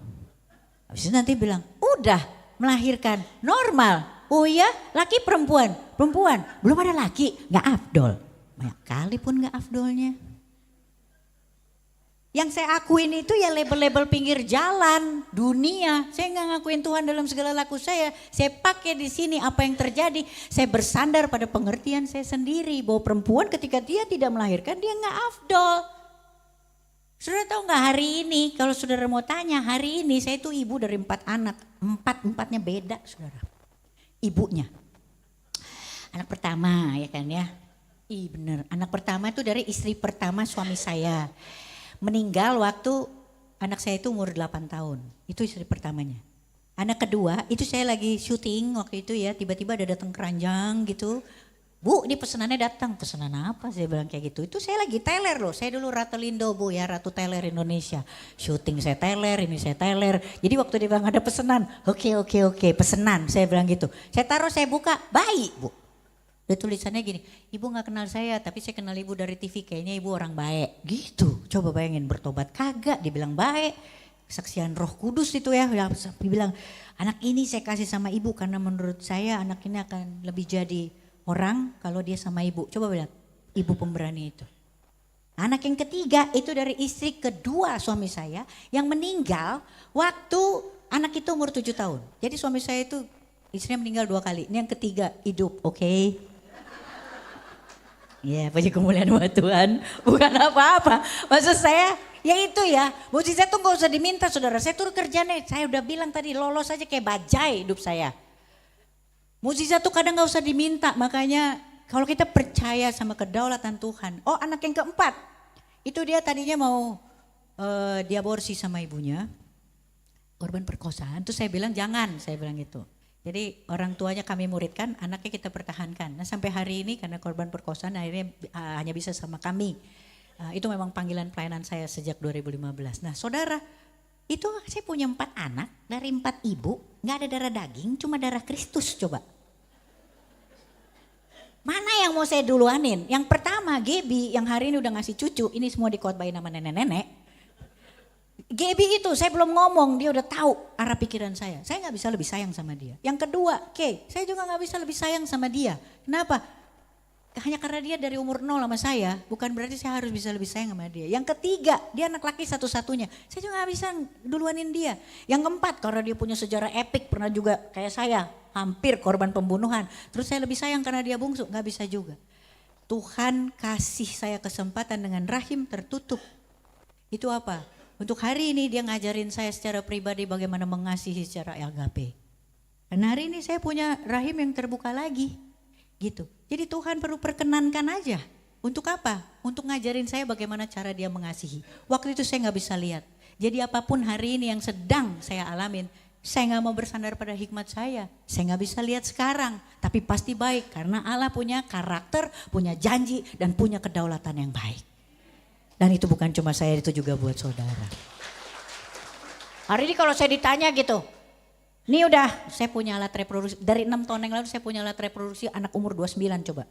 Habis itu nanti bilang udah melahirkan normal. Oh iya laki perempuan, perempuan belum ada laki gak afdol. Banyak kali pun gak afdolnya. Yang saya akuin itu ya label-label pinggir jalan, dunia. Saya nggak ngakuin Tuhan dalam segala laku saya. Saya pakai di sini apa yang terjadi. Saya bersandar pada pengertian saya sendiri. Bahwa perempuan ketika dia tidak melahirkan dia nggak afdol. Saudara tahu nggak hari ini kalau saudara mau tanya hari ini saya itu ibu dari 4 anak. Empatnya beda saudara. Ibunya. Anak pertama ya kan ya. Ih bener anak pertama itu dari istri pertama suami saya. Meninggal waktu anak saya itu umur 8 tahun. Itu istri pertamanya. Anak kedua itu saya lagi syuting waktu itu ya. Tiba-tiba ada datang keranjang gitu. Bu ini pesenannya datang. Pesanan apa saya bilang kayak gitu. Itu saya lagi teler loh. Saya dulu Ratu Lindo bu ya. Ratu teler Indonesia. Syuting saya teler ini saya teler. Jadi waktu dia bilang ada pesanan. Oke pesanan saya bilang gitu. Saya taruh saya buka baik bu. Dia tulisannya gini, ibu gak kenal saya tapi saya kenal ibu dari TV kayaknya ibu orang baik. Gitu, coba bayangin bertobat kagak dibilang baik. Kesaksian Roh Kudus itu ya, dia bilang anak ini saya kasih sama ibu karena menurut saya anak ini akan lebih jadi orang kalau dia sama ibu. Coba bilang, ibu pemberani itu. Anak yang ketiga itu dari istri kedua suami saya yang meninggal waktu anak itu umur 7 tahun. Jadi suami saya itu istrinya meninggal 2 kali, ini yang ketiga hidup, oke. Ya puji kemuliaan buat Tuhan, bukan apa-apa. Maksud saya ya itu ya, mujizat tuh gak usah diminta saudara. Saya tuh kerjanya, saya udah bilang tadi lolos aja kayak bajai hidup saya. Mujizat tuh kadang gak usah diminta, makanya kalau kita percaya sama kedaulatan Tuhan. Oh anak yang keempat, itu dia tadinya mau diaborsi sama ibunya. Korban perkosaan, tuh saya bilang jangan, saya bilang gitu. Jadi orang tuanya kami muridkan, anaknya kita pertahankan. Nah sampai hari ini karena korban perkosaan akhirnya hanya bisa sama kami. Itu memang panggilan pelayanan saya sejak 2015. Nah saudara, itu saya punya 4 anak dari 4 ibu, gak ada darah daging, cuma darah Kristus coba. Mana yang mau saya duluanin? Yang pertama Gebi yang hari ini udah ngasih cucu, ini semua dikotbahin sama nenek-nenek. Gebi itu saya belum ngomong dia udah tahu arah pikiran saya. Saya gak bisa lebih sayang sama dia. Yang kedua Kay, saya juga gak bisa lebih sayang sama dia. Kenapa? Hanya karena dia dari umur 0 sama saya, bukan berarti saya harus bisa lebih sayang sama dia. Yang ketiga, dia anak laki satu-satunya. Saya juga gak bisa duluanin dia. Yang keempat, karena dia punya sejarah epik, pernah juga kayak saya, hampir korban pembunuhan. Terus saya lebih sayang karena dia bungsu, gak bisa juga. Tuhan kasih saya kesempatan dengan rahim tertutup. Itu apa? Untuk hari ini dia ngajarin saya secara pribadi bagaimana mengasihi secara agape. Dan hari ini saya punya rahim yang terbuka lagi. Gitu. Jadi Tuhan perlu perkenankan aja. Untuk apa? Untuk ngajarin saya bagaimana cara dia mengasihi. Waktu itu saya gak bisa lihat. Jadi apapun hari ini yang sedang saya alamin, saya gak mau bersandar pada hikmat saya. Saya gak bisa lihat sekarang. Tapi pasti baik karena Allah punya karakter, punya janji dan punya kedaulatan yang baik. Dan itu bukan cuma saya, itu juga buat saudara. Hari ini kalau saya ditanya gitu, ini udah saya punya alat reproduksi, dari 6 tahun yang lalu saya punya alat reproduksi anak umur 29 coba.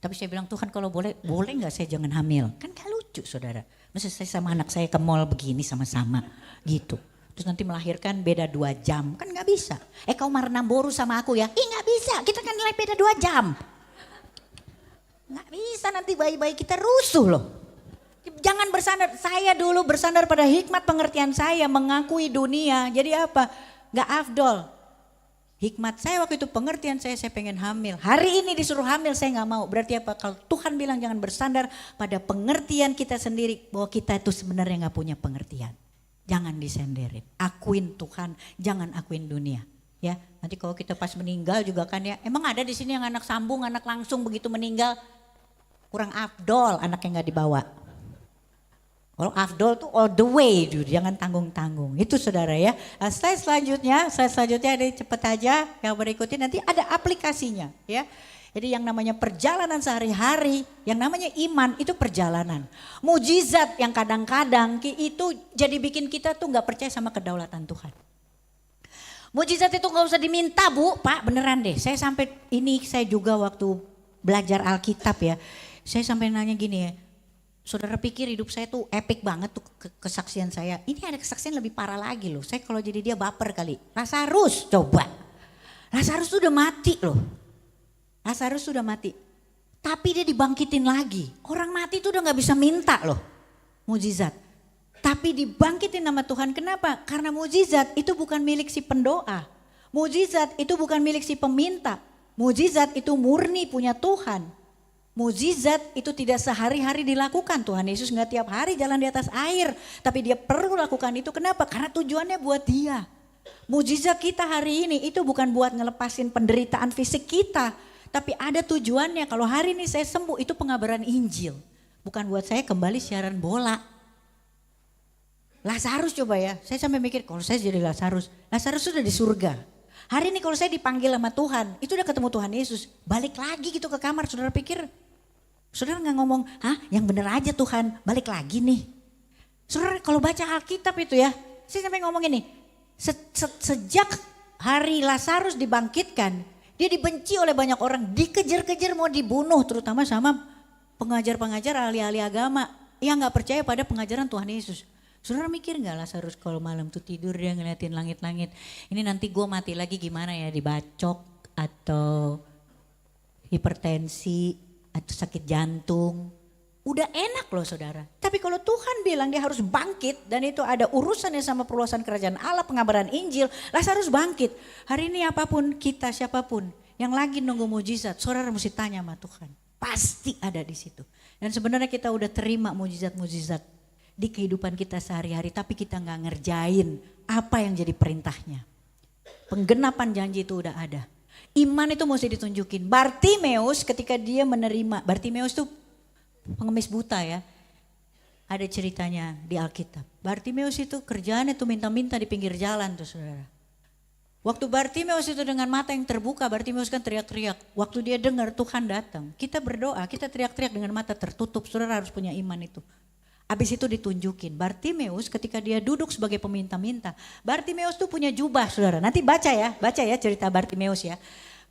Tapi saya bilang Tuhan kalau boleh gak saya jangan hamil? Kan gak lucu saudara. Maksudnya saya sama anak saya ke mall begini sama-sama gitu. Terus nanti melahirkan beda 2 jam, kan gak bisa. Kau marah boru sama aku ya? Gak bisa, kita kan nilai beda 2 jam. Gak bisa nanti bayi-bayi kita rusuh loh. Jangan bersandar, saya dulu bersandar pada hikmat pengertian saya mengakui dunia. Jadi apa? Gak afdol. Hikmat saya waktu itu pengertian saya pengen hamil. Hari ini disuruh hamil saya gak mau. Berarti apa? Kalau Tuhan bilang jangan bersandar pada pengertian kita sendiri. Bahwa kita itu sebenarnya gak punya pengertian. Jangan disenderin. Akuin Tuhan, jangan akuin dunia. Ya, nanti kalau kita pas meninggal juga kan ya. Emang ada di sini yang anak sambung, anak langsung begitu meninggal. Kurang afdol anak yang gak dibawa. Kalau afdol tuh all the way, jangan tanggung-tanggung. Itu saudara ya. Nah, slide selanjutnya ada cepet aja yang berikutnya nanti ada aplikasinya ya. Jadi yang namanya perjalanan sehari-hari, yang namanya iman itu perjalanan. Mujizat yang kadang-kadang itu jadi bikin kita tuh gak percaya sama kedaulatan Tuhan. Mujizat itu gak usah diminta Bu, Pak beneran deh. Saya juga waktu belajar Alkitab ya. Saya sampai nanya gini ya. Saudara pikir hidup saya tuh epic banget tuh kesaksian saya. Ini ada kesaksian lebih parah lagi loh. Saya kalau jadi dia baper kali. Lazarus coba. Lazarus tuh udah mati loh. Lazarus sudah mati. Tapi dia dibangkitin lagi. Orang mati tuh udah gak bisa minta loh. Mujizat. Tapi dibangkitin nama Tuhan. Kenapa? Karena mujizat itu bukan milik si pendoa. Mujizat itu bukan milik si peminta. Mujizat itu murni punya Tuhan. Mujizat itu tidak sehari-hari dilakukan. Tuhan Yesus gak tiap hari jalan di atas air. Tapi dia perlu lakukan itu. Kenapa? Karena tujuannya buat dia. Mujizat kita hari ini itu bukan buat ngelepasin penderitaan fisik kita. Tapi ada tujuannya. Kalau hari ini saya sembuh itu pengabaran Injil. Bukan buat saya kembali siaran bola. Lazarus coba ya. Saya sampai mikir kalau saya jadi Lazarus. Lazarus sudah di surga. Hari ini kalau saya dipanggil sama Tuhan. Itu udah ketemu Tuhan Yesus. Balik lagi gitu ke kamar. Saudara pikir. Saudara gak ngomong, yang bener aja Tuhan, balik lagi nih. Saudara kalau baca Alkitab itu ya, saya sampai ngomong ini, sejak hari Lazarus dibangkitkan, dia dibenci oleh banyak orang, dikejar-kejar mau dibunuh, terutama sama pengajar-pengajar ahli-ahli agama yang gak percaya pada pengajaran Tuhan Yesus. Saudara mikir gak Lazarus kalau malam tuh tidur dia ngeliatin langit-langit, ini nanti gue mati lagi gimana ya, dibacok atau hipertensi, atau sakit jantung, udah enak loh saudara. Tapi kalau Tuhan bilang dia harus bangkit dan itu ada urusannya sama perluasan kerajaan Allah, pengabaran Injil, Lazarus bangkit. Hari ini apapun kita, siapapun yang lagi nunggu mujizat, saudara mesti tanya sama Tuhan. Pasti ada di situ. Dan sebenarnya kita udah terima mujizat-mujizat di kehidupan kita sehari-hari, tapi kita nggak ngerjain apa yang jadi perintahnya. Penggenapan janji itu udah ada. Iman itu mesti ditunjukin. Bartimeus ketika dia menerima, Bartimeus itu pengemis buta ya. Ada ceritanya di Alkitab. Bartimeus itu kerjaannya tuh minta-minta di pinggir jalan tuh saudara. Waktu Bartimeus itu dengan mata yang terbuka, Bartimeus kan teriak-teriak. Waktu dia dengar Tuhan datang, kita berdoa, kita teriak-teriak dengan mata tertutup. Saudara harus punya iman itu. Habis itu ditunjukin. Bartimeus ketika dia duduk sebagai peminta-minta. Bartimeus tuh punya jubah saudara. Nanti baca ya cerita Bartimeus ya.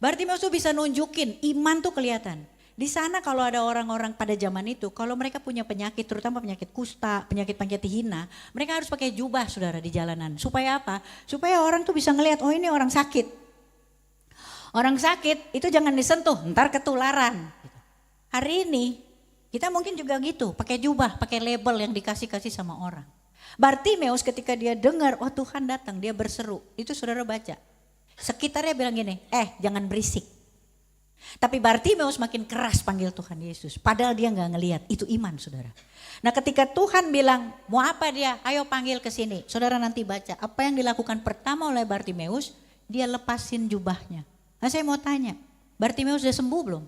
Bartimeus tuh bisa nunjukin iman tuh kelihatan. Di sana kalau ada orang-orang pada zaman itu, kalau mereka punya penyakit, terutama penyakit kusta, penyakit-penyakit hina, mereka harus pakai jubah saudara di jalanan. Supaya apa? Supaya orang tuh bisa ngelihat, oh ini orang sakit. Orang sakit itu jangan disentuh, ntar ketularan. Hari ini kita mungkin juga gitu, pakai jubah, pakai label yang dikasih-kasih sama orang. Bartimeus ketika dia dengar, oh Tuhan datang, dia berseru. Itu saudara baca. Sekitarnya bilang gini, jangan berisik. Tapi Bartimeus makin keras panggil Tuhan Yesus. Padahal dia gak ngelihat, itu iman saudara. Nah ketika Tuhan bilang, mau apa dia? Ayo panggil ke sini. Saudara nanti baca, apa yang dilakukan pertama oleh Bartimeus, dia lepasin jubahnya. Nah saya mau tanya, Bartimeus udah sembuh belum?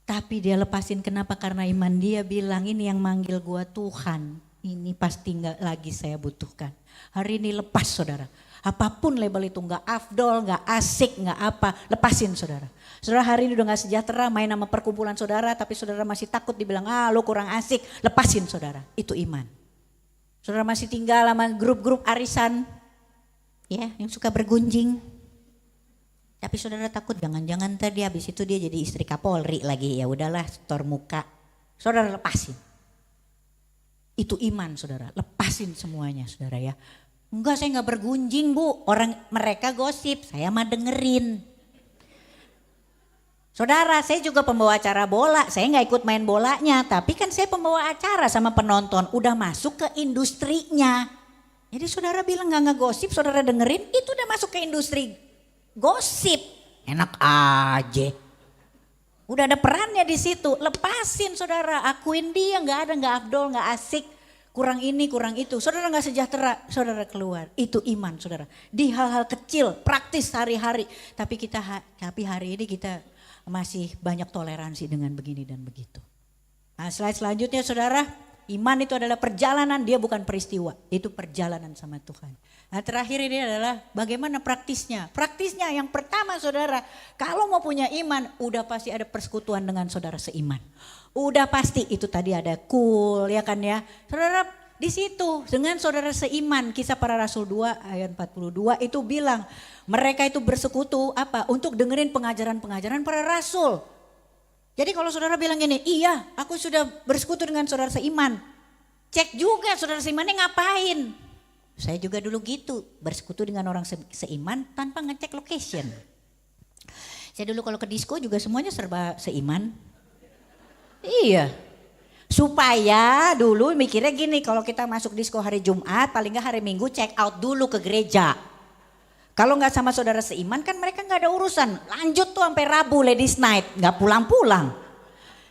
Tapi dia lepasin kenapa? Karena iman dia bilang ini yang manggil gua Tuhan. Ini pasti gak lagi saya butuhkan. Hari ini lepas saudara. Apapun label itu, nggak afdol, nggak asik, nggak apa, lepasin saudara. Saudara hari ini udah gak sejahtera main sama perkumpulan saudara, tapi saudara masih takut dibilang, lo kurang asik, lepasin saudara, itu iman. Saudara masih tinggal sama grup-grup arisan, ya yang suka bergunjing. Tapi saudara takut jangan-jangan tadi habis itu dia jadi istri Kapolri lagi, ya udahlah setor muka. Saudara lepasin. Itu iman saudara, lepasin semuanya saudara ya. Enggak, saya gak bergunjing bu, orang mereka gosip, saya mah dengerin. Saudara, saya juga pembawa acara bola, saya gak ikut main bolanya, tapi kan saya pembawa acara sama penonton, udah masuk ke industrinya. Jadi saudara bilang gak ngegosip, saudara dengerin, itu udah masuk ke industri gosip. Enak aja. Udah ada perannya di situ, lepasin saudara, akuin dia gak ada, gak afdol, gak asik. Kurang ini, kurang itu, saudara gak sejahtera, saudara keluar. Itu iman saudara, di hal-hal kecil, praktis hari-hari. Tapi hari ini kita masih banyak toleransi dengan begini dan begitu. Nah, slide selanjutnya saudara, iman itu adalah perjalanan, dia bukan peristiwa, itu perjalanan sama Tuhan. Nah terakhir ini adalah bagaimana praktisnya. Praktisnya yang pertama saudara, kalau mau punya iman udah pasti ada persekutuan dengan saudara seiman. Udah pasti itu tadi ada cool ya kan ya. Saudara di situ dengan saudara seiman, Kisah Para Rasul 2 ayat 42 itu bilang mereka itu bersekutu apa? Untuk dengerin pengajaran-pengajaran para rasul. Jadi kalau saudara bilang gini, iya aku sudah bersekutu dengan saudara seiman. Cek juga saudara seimannya ngapain. Saya juga dulu gitu, bersekutu dengan orang seiman tanpa ngecek location. Saya dulu kalau ke disco juga semuanya serba seiman. Iya. Supaya dulu mikirnya gini, kalau kita masuk disco hari Jumat paling gak hari Minggu check out dulu ke gereja. Kalau gak sama saudara seiman kan mereka gak ada urusan. Lanjut tuh sampai Rabu ladies night, gak pulang-pulang.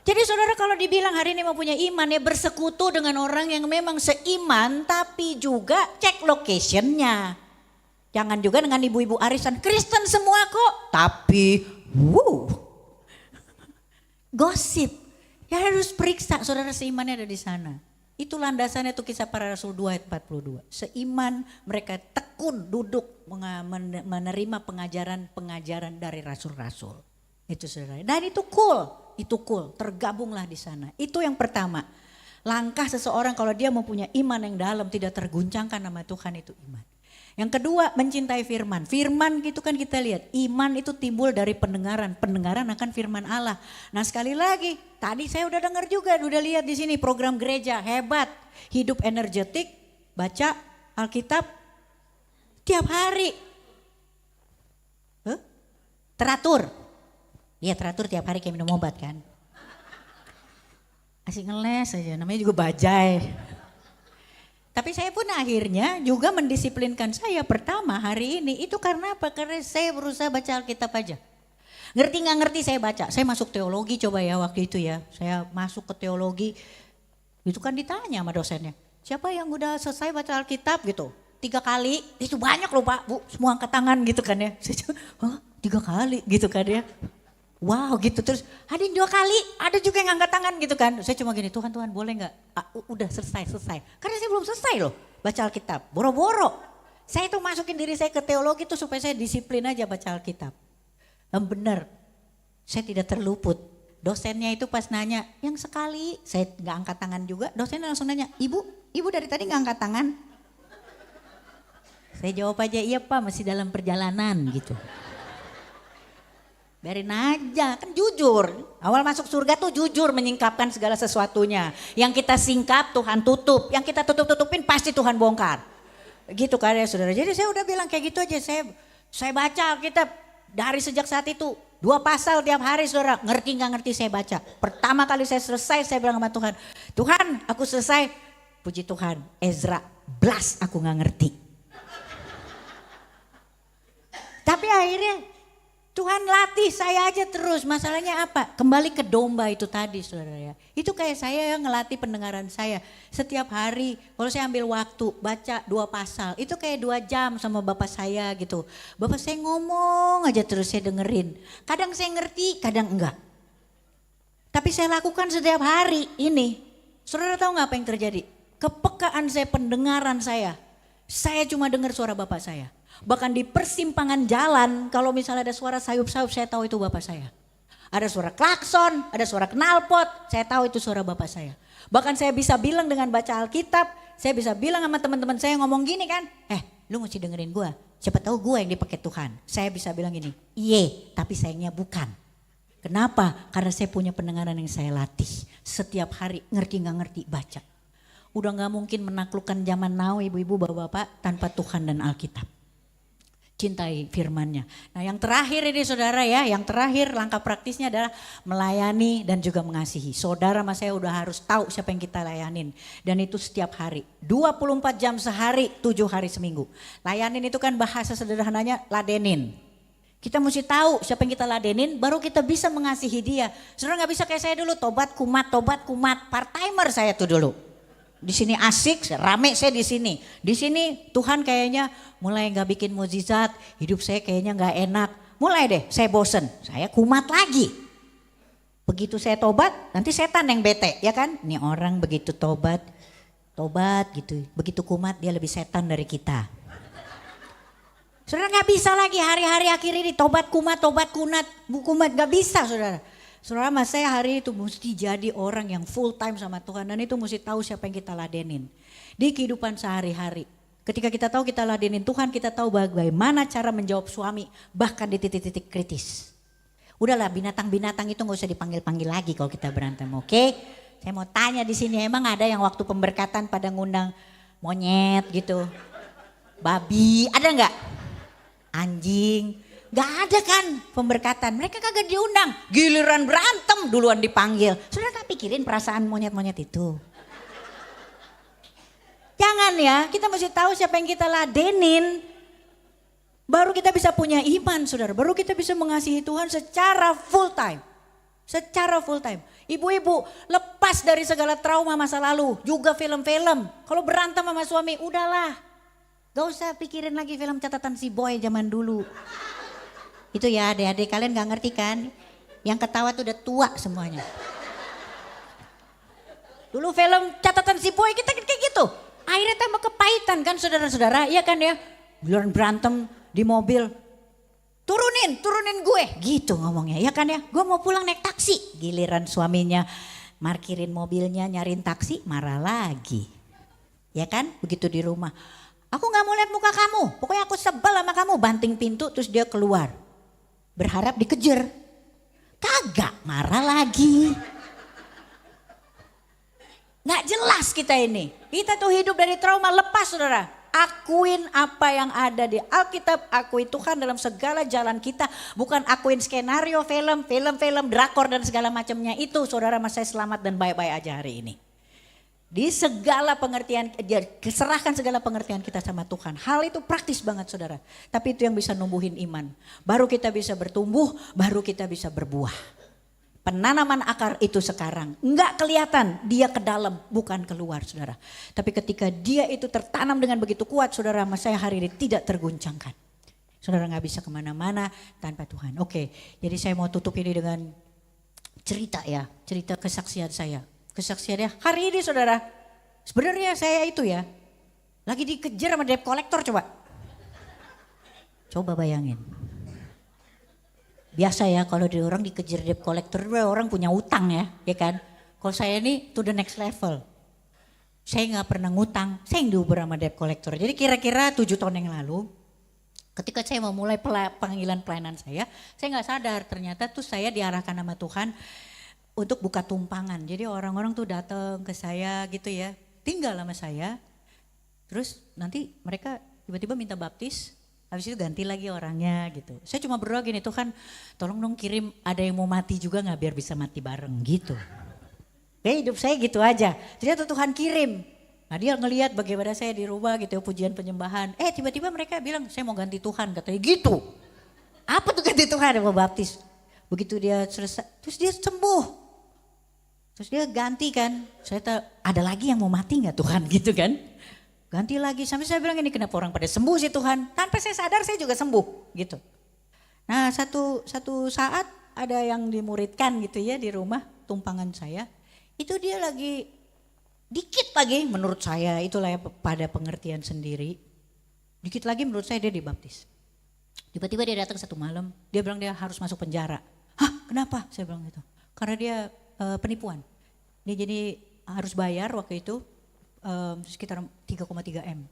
Jadi saudara kalau dibilang hari ini mau punya iman ya bersekutu dengan orang yang memang seiman tapi juga cek locationnya. Jangan juga dengan ibu-ibu arisan, Kristen semua kok. Tapi gosip. Ya harus periksa saudara seimannya ada di sana. Itu landasannya tuh Kisah Para Rasul 2 ayat 42. Seiman mereka tekun duduk menerima pengajaran dari rasul-rasul. Itu saudara. Dan itu cool, tergabunglah di sana. Itu yang pertama. Langkah seseorang kalau dia mempunyai iman yang dalam tidak terguncangkan nama Tuhan itu iman. Yang kedua mencintai firman. Firman gitu kan kita lihat iman itu timbul dari pendengaran. Pendengaran akan firman Allah. Nah sekali lagi tadi saya udah dengar juga, udah lihat di sini program gereja hebat. Hidup energetik, baca Alkitab tiap hari. Teratur. Iya teratur tiap hari kayak minum obat kan. Asik ngeles aja namanya juga bajai. Tapi saya pun akhirnya juga mendisiplinkan saya pertama hari ini itu karena apa? Karena saya berusaha baca Alkitab aja. Ngerti gak ngerti saya baca. Saya masuk teologi coba ya waktu itu ya. Saya masuk ke teologi. Itu kan ditanya sama dosennya. Siapa yang udah selesai baca Alkitab gitu. 3 kali. Itu banyak loh Pak Bu. Semua angkat tangan gitu kan ya. Saya cuma 3 kali gitu kan ya. Wow gitu terus ada yang 2 kali, ada juga yang angkat tangan gitu kan. Saya cuma gini, Tuhan boleh gak? Udah selesai. Karena saya belum selesai loh baca Alkitab, boro-boro. Saya tuh masukin diri saya ke teologi tuh supaya saya disiplin aja baca Alkitab. Dan benar, saya tidak terluput. Dosennya itu pas nanya, yang sekali saya gak angkat tangan juga. Dosennya langsung nanya, ibu dari tadi gak angkat tangan? Saya jawab aja, iya Pak masih dalam perjalanan gitu. Biarin aja, kan jujur. Awal masuk surga tuh jujur menyingkapkan segala sesuatunya. Yang kita singkap Tuhan tutup, yang kita tutup-tutupin pasti Tuhan bongkar. Gitu kan ya saudara. Jadi saya udah bilang kayak gitu aja, saya baca Alkitab dari sejak saat itu. 2 pasal tiap hari saudara, ngerti gak ngerti saya baca. Pertama kali saya selesai saya bilang sama Tuhan, Tuhan aku selesai. Puji Tuhan, Ezra blas aku gak ngerti. Tapi akhirnya Tuhan latih saya aja terus, masalahnya apa? Kembali ke domba itu tadi saudara ya. Itu kayak saya yang ngelatih pendengaran saya. Setiap hari kalau saya ambil waktu baca 2 pasal, itu kayak 2 jam sama bapak saya gitu. Bapak saya ngomong aja terus saya dengerin. Kadang saya ngerti, kadang enggak. Tapi saya lakukan setiap hari ini. Saudara tahu gak apa yang terjadi? Kepekaan saya, pendengaran saya cuma dengar suara bapak saya. Bahkan di persimpangan jalan, kalau misalnya ada suara sayup-sayup, saya tahu itu bapak saya. Ada suara klakson, ada suara knalpot, saya tahu itu suara bapak saya. Bahkan saya bisa bilang dengan baca Alkitab, saya bisa bilang sama teman-teman saya ngomong gini kan, lu mesti dengerin gue, siapa tahu gue yang dipakai Tuhan. Saya bisa bilang gini, iye, tapi sayangnya bukan. Kenapa? Karena saya punya pendengaran yang saya latih. Setiap hari ngerti gak ngerti baca. Udah gak mungkin menaklukkan zaman now ibu-ibu bapak-bapak tanpa Tuhan dan Alkitab. Cintai firman-Nya. Nah yang terakhir ini saudara ya, yang terakhir langkah praktisnya adalah melayani dan juga mengasihi. Saudara sama saya udah harus tahu siapa yang kita layanin. Dan itu setiap hari, 24 jam sehari, 7 hari seminggu. Layanin itu kan bahasa sederhananya ladenin. Kita mesti tahu siapa yang kita ladenin, baru kita bisa mengasihi dia. Saudara gak bisa kayak saya dulu, tobat kumat, part-timer saya tuh dulu. Di sini asik, rame saya di sini. Di sini Tuhan kayaknya mulai nggak bikin mukjizat, hidup saya kayaknya nggak enak. Mulai deh, saya bosen, saya kumat lagi. Begitu saya tobat, nanti setan yang bete, ya kan? Ini orang begitu tobat gitu. Begitu kumat dia lebih setan dari kita. Saudara nggak bisa lagi hari-hari akhir ini tobat kumat, nggak bisa saudara. Saudara mas saya hari itu mesti jadi orang yang full time sama Tuhan dan itu mesti tahu siapa yang kita ladenin. Di kehidupan sehari-hari. Ketika kita tahu kita ladenin Tuhan, kita tahu bagaimana cara menjawab suami bahkan di titik-titik kritis. Udahlah binatang-binatang itu gak usah dipanggil-panggil lagi kalau kita berantem, oke? Saya mau tanya di sini emang ada yang waktu pemberkatan pada ngundang monyet gitu, babi, ada nggak? Anjing. Gak ada kan pemberkatan, mereka kagak diundang. Giliran berantem duluan dipanggil. Saudara tak pikirin perasaan monyet-monyet itu. Jangan ya, kita mesti tahu siapa yang kita ladenin. Baru kita bisa punya iman saudara, baru kita bisa mengasihi Tuhan secara full time. Secara full time. Ibu-ibu lepas dari segala trauma masa lalu, juga film-film. Kalau berantem sama suami udahlah. Gak usah pikirin lagi film catatan si boy zaman dulu. Itu ya adik-adik kalian gak ngerti kan. Yang ketawa tuh udah tua semuanya. Dulu film catatan si boy kita kayak gitu. Akhirnya tambah kepahitan kan saudara-saudara. Iya kan ya. Giliran berantem di mobil. Turunin gue. Gitu ngomongnya ya kan ya. Gue mau pulang naik taksi. Giliran suaminya markirin mobilnya nyariin taksi marah lagi. Ya kan begitu di rumah. Aku gak mau lihat muka kamu. Pokoknya aku sebel sama kamu. Banting pintu terus dia keluar. Berharap dikejar. Kagak, marah lagi. Gak jelas kita ini. Kita tuh hidup dari trauma, lepas saudara. Akuin apa yang ada di Alkitab, akui Tuhan dalam segala jalan kita. Bukan akuin skenario film, drakor dan segala macamnya itu. Saudara mas saya selamat dan baik-baik aja hari ini. Di segala pengertian, serahkan segala pengertian kita sama Tuhan. Hal itu praktis banget saudara. Tapi itu yang bisa numbuhin iman. Baru kita bisa bertumbuh, baru kita bisa berbuah. Penanaman akar itu sekarang. Enggak kelihatan, dia ke dalam, bukan keluar saudara. Tapi ketika dia itu tertanam dengan begitu kuat saudara, mas saya hari ini tidak terguncangkan. Saudara gak bisa kemana-mana tanpa Tuhan. Oke, jadi saya mau tutup ini dengan cerita ya. Cerita kesaksian saya. Kesaksiannya hari ini saudara, sebenarnya saya itu ya lagi dikejar sama debt collector coba bayangin. Biasa ya kalau orang dikejar debt collector orang punya utang ya kan. Kalau saya ini to the next level, saya nggak pernah ngutang, saya yang diuber sama debt collector. Jadi kira-kira 7 tahun yang lalu ketika saya mau mulai panggilan pelayanan saya nggak sadar ternyata tuh saya diarahkan sama Tuhan untuk buka tumpangan. Jadi orang-orang tuh datang ke saya gitu ya, tinggal sama saya. Terus nanti mereka tiba-tiba minta baptis, habis itu ganti lagi orangnya gitu. Saya cuma berdoa gini, Tuhan tolong dong kirim ada yang mau mati juga gak biar bisa mati bareng gitu. Kayak hidup saya gitu aja. Ternyata Tuhan kirim. Nah dia ngelihat bagaimana saya di rumah gitu pujian penyembahan. Tiba-tiba mereka bilang saya mau ganti Tuhan katanya gitu. Apa tuh ganti Tuhan mau baptis. Begitu dia selesai, terus dia sembuh. Terus dia ganti kan, saya ada lagi yang mau mati gak Tuhan gitu kan. Ganti lagi, sampai saya bilang ini kenapa orang pada sembuh sih Tuhan. Tanpa saya sadar saya juga sembuh gitu. Nah satu saat ada yang dimuridkan gitu ya di rumah tumpangan saya. Itu dia lagi dikit lagi menurut saya itulah ya pada pengertian sendiri. Dikit lagi menurut saya dia dibaptis. Tiba-tiba dia datang satu malam, dia bilang dia harus masuk penjara. Hah, kenapa? Saya bilang gitu. Karena dia penipuan. Dia jadi harus bayar waktu itu sekitar 3,3 M.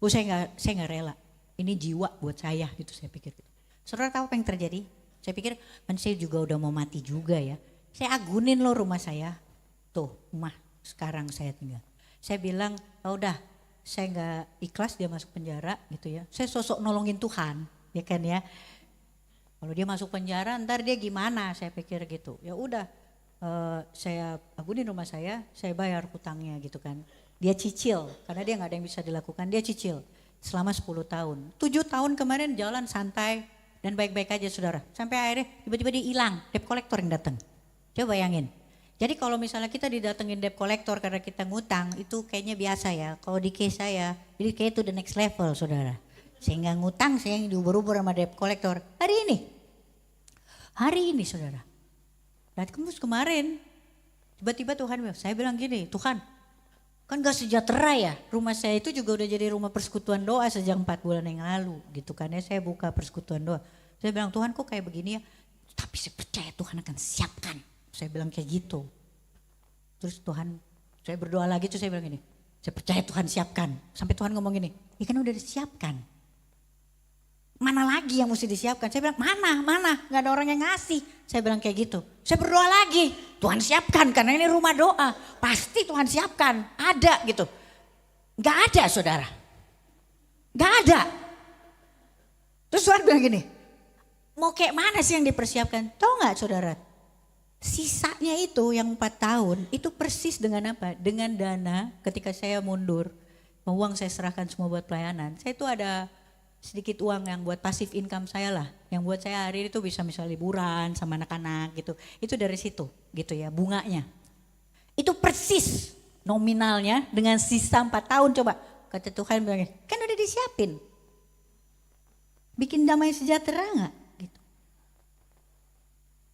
Oh, saya nggak rela. Ini jiwa buat saya gitu, saya pikir. Saudara tahu apa yang terjadi? Saya pikir kan saya juga udah mau mati juga ya. Saya agunin loh rumah saya. Tuh rumah sekarang saya tinggal. Saya bilang, oh udah saya nggak ikhlas dia masuk penjara gitu ya. Saya sosok nolongin Tuhan, ya kan ya. Kalau dia masuk penjara ntar dia gimana, saya pikir gitu. Ya udah saya agunin rumah saya bayar hutangnya gitu kan. Dia cicil, karena dia nggak ada yang bisa dilakukan, dia cicil selama 10 tahun. 7 tahun kemarin jalan santai dan baik-baik aja saudara. Sampai akhirnya tiba-tiba dia hilang, debt collector yang datang. Coba bayangin. Jadi kalau misalnya kita didatengin debt collector karena kita ngutang, itu kayaknya biasa ya. Kalau di case saya, jadi kayak itu the next level saudara. Saya nggak ngutang, saya yang diubur-ubur sama debt collector. Hari ini saudara. Dan kemarin, tiba-tiba Tuhan, saya bilang gini, Tuhan kan gak sejahtera ya. Rumah saya itu juga udah jadi rumah persekutuan doa sejak 4 bulan yang lalu gitu kan ya. Saya buka persekutuan doa. Saya bilang Tuhan kok kayak begini ya. Tapi saya percaya Tuhan akan siapkan. Saya bilang kayak gitu. Terus Tuhan, saya berdoa lagi terus saya bilang gini. Saya percaya Tuhan siapkan. Sampai Tuhan ngomong gini, ya kan udah disiapkan. Mana lagi yang mesti disiapkan? Saya bilang mana, gak ada orang yang ngasih. Saya bilang kayak gitu. Saya berdoa lagi, Tuhan siapkan karena ini rumah doa. Pasti Tuhan siapkan, ada gitu. Gak ada saudara. Gak ada. Terus Tuhan bilang gini, mau kayak mana sih yang dipersiapkan? Tahu gak saudara? Sisanya itu yang 4 tahun itu persis dengan apa? Dengan dana ketika saya mundur. Uang saya serahkan semua buat pelayanan. Saya itu ada sedikit uang yang buat pasif income saya lah. Yang buat saya hari itu bisa misalnya liburan sama anak-anak gitu. Itu dari situ gitu ya bunganya. Itu persis nominalnya dengan sisa 4 tahun coba. Kata Tuhan bilang kan udah disiapin. Bikin damai sejahtera gak? Gitu.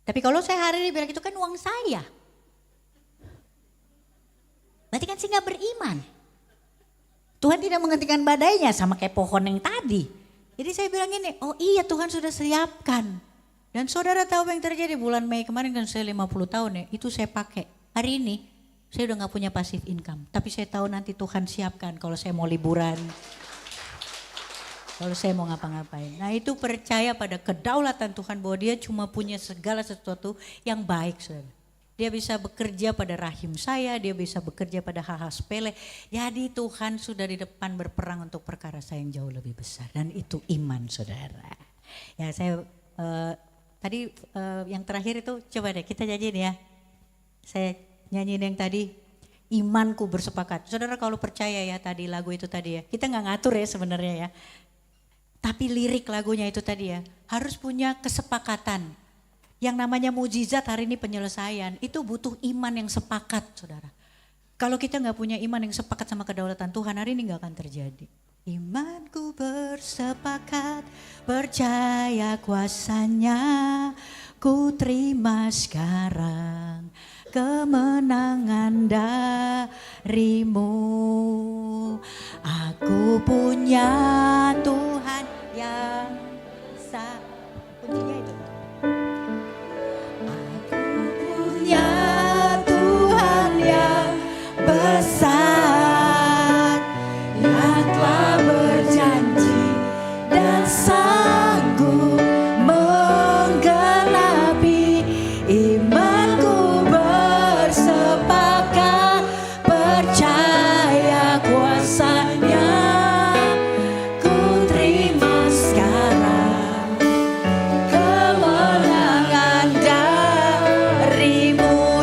Tapi kalau saya hari ini bilang itu kan uang saya. Berarti kan saya gak beriman. Tuhan tidak menghentikan badainya sama kayak pohon yang tadi. Jadi saya bilang ini, oh iya Tuhan sudah siapkan. Dan saudara tahu apa yang terjadi bulan Mei kemarin kan saya 50 tahun ya, itu saya pakai. Hari ini saya udah gak punya passive income. Tapi saya tahu nanti Tuhan siapkan kalau saya mau liburan. Kalau saya mau ngapa-ngapain. Nah itu percaya pada kedaulatan Tuhan bahwa dia cuma punya segala sesuatu yang baik saudara. Dia bisa bekerja pada rahim saya, dia bisa bekerja pada hal-hal sepele. Jadi Tuhan sudah di depan berperang untuk perkara saya yang jauh lebih besar. Dan itu iman saudara. Ya saya tadi yang terakhir itu coba deh kita nyanyiin ya. Saya nyanyiin yang tadi, imanku bersepakat. Saudara kalau percaya ya tadi lagu itu tadi ya. Kita gak ngatur ya sebenarnya ya. Tapi lirik lagunya itu tadi ya harus punya kesepakatan. Yang namanya mujizat hari ini penyelesaian itu butuh iman yang sepakat saudara. Kalau kita gak punya iman yang sepakat sama kedaulatan Tuhan hari ini gak akan terjadi. Imanku bersepakat percaya kuasanya, ku terima sekarang kemenangan darimu. Aku punya Tuhan yang sah. Kuncinya itu. Besar yang telah berjanji dan sanggup menggenapi. Imanku bersepakat percaya kuasanya, ku terima sekarang kemenangan darimu.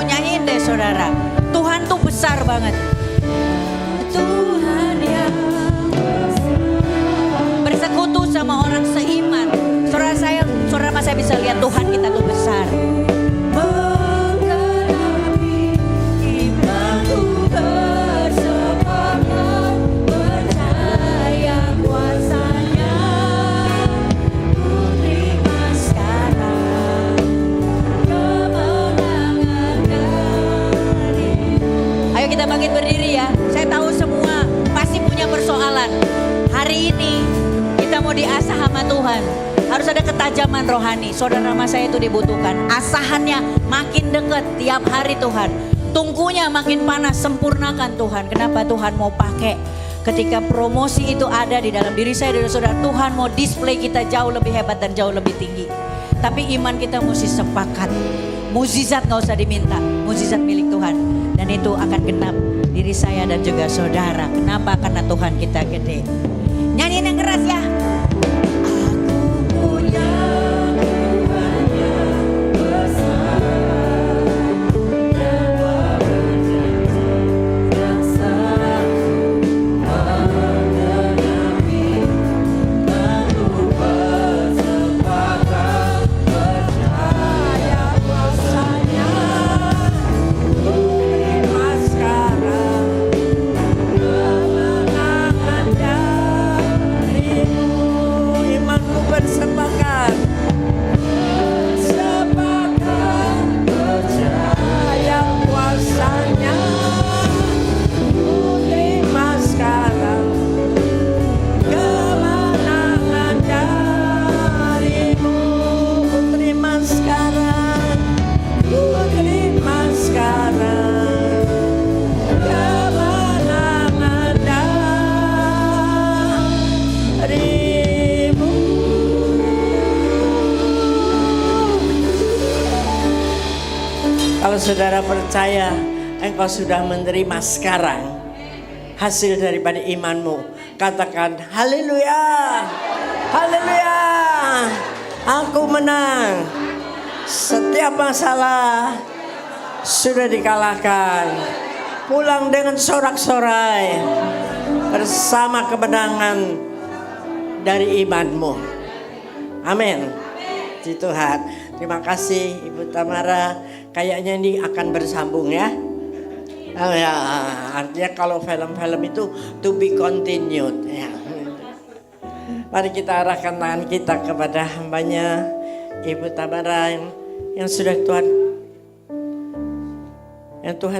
Nyanyiin deh saudara. Tuhan tuh besar banget. Tuhan yang bersekutu sama orang seiman. Saudara mas saya bisa lihat Tuhan kita tuh besar. Menggenapi imanku bersepakat percaya kuasanya, ku terima sekarang kemenangan darimu. Ayo kita bangkit berdiri ya. Saya tahu semua pasti punya persoalan. Hari ini diasah sama Tuhan. Harus ada ketajaman rohani. Saudara sama saya itu dibutuhkan. Asahannya makin dekat tiap hari Tuhan. Tungkunya makin panas, sempurnakan Tuhan. Kenapa Tuhan mau pakai? Ketika promosi itu ada di dalam diri saya dan saudara, Tuhan mau display kita jauh lebih hebat dan jauh lebih tinggi. Tapi iman kita mesti sepakat. Mukjizat gak usah diminta, mukjizat milik Tuhan. Dan itu akan genap diri saya dan juga saudara. Kenapa? Karena Tuhan kita gede. Nyanyiin yang keras ya.
Kalau saudara percaya engkau sudah menerima sekarang hasil daripada imanmu, katakan haleluya, haleluya, aku menang. Setiap masalah sudah dikalahkan. Pulang dengan sorak-sorai bersama kemenangan dari imanmu. Amin. Di Tuhan. Terima kasih Ibu Tamara. Kayaknya ini akan bersambung ya. Ya, artinya kalau film-film itu to be continued ya. Mari kita arahkan tangan kita kepada hambanya Ibu Tamara yang sudah Tuhan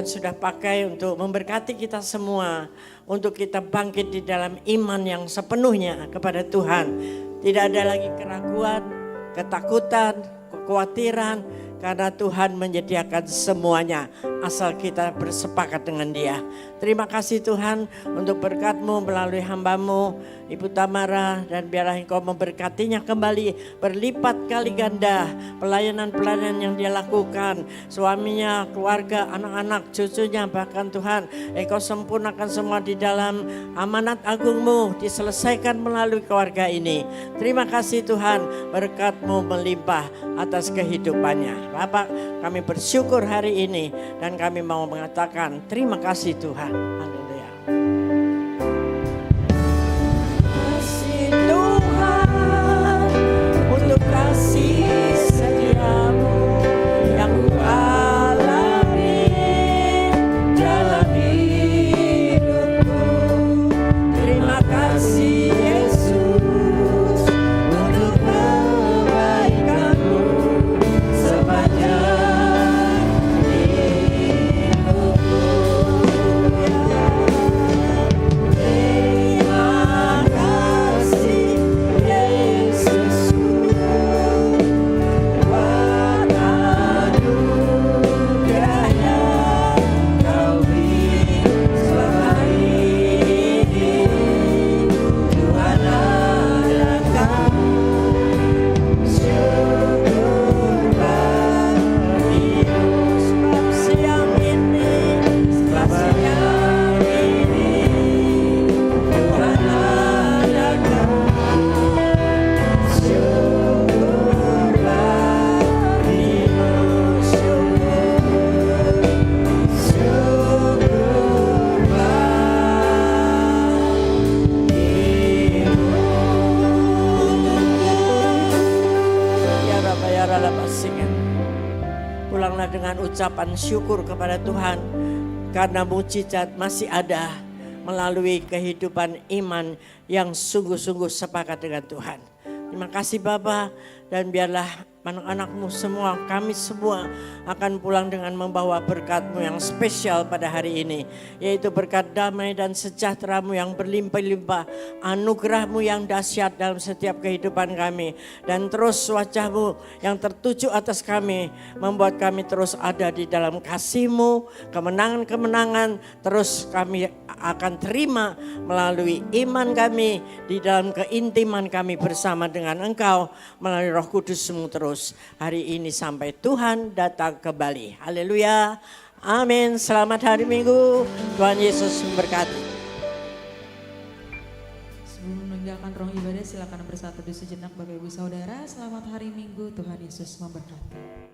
sudah pakai untuk memberkati kita semua, untuk kita bangkit di dalam iman yang sepenuhnya kepada Tuhan. Tidak ada lagi keraguan, ketakutan, kekhawatiran, karena Tuhan menyediakan semuanya asal kita bersepakat dengan Dia. Terima kasih Tuhan untuk berkat-Mu melalui hamba-Mu Ibu Tamara, dan biarlah Engkau memberkatinya kembali berlipat kali ganda pelayanan-pelayanan yang dia lakukan, suaminya, keluarga, anak-anak, cucunya, bahkan Tuhan Engkau sempurnakan semua di dalam amanat agung-Mu, diselesaikan melalui keluarga ini. Terima kasih Tuhan, berkat-Mu melimpah atas kehidupannya. Bapak, kami bersyukur hari ini dan kami mau mengatakan terima kasih Tuhan. Haleluya. Kasih Tuhan untuk kasih setiamu yang ku alami dalam hidupku. Terima kasih Yesus untuk kebaikanmu sepanjang hidupku. Terima kasih Yesusku buat anugerahnya Kau beri selama ini. Tuhan adakan syukur bagimu. Sebab siang ini Tuhan adakan syukur bagimu. Syukur bagimu. Ya Rabbi, ya Rabbi, singin. Pulanglah dengan ucapan syukur kepada Tuhan karena mukjizat masih ada melalui kehidupan iman yang sungguh-sungguh sepakat dengan Tuhan. Terima kasih Bapa, dan biarlah anak-anakmu semua, kami semua akan pulang dengan membawa berkat-Mu yang spesial pada hari ini. Yaitu berkat damai dan sejahtera-Mu yang berlimpah-limpah, anugerah-Mu yang dahsyat dalam setiap kehidupan kami. Dan terus wajah-Mu yang tertuju atas kami, membuat kami terus ada di dalam kasih-Mu, kemenangan-kemenangan terus kami akan terima melalui iman kami, di dalam keintiman kami bersama dengan Engkau, melalui Roh Kudus-Mu terus hari ini sampai Tuhan datang kembali. Haleluya. Amin. Selamat hari Minggu. Tuhan Yesus memberkati.
Sebelum meninggalkan ruang ibadah, silakan bersatu sejenak Bapak Ibu Saudara. Selamat hari Minggu, Tuhan Yesus memberkati.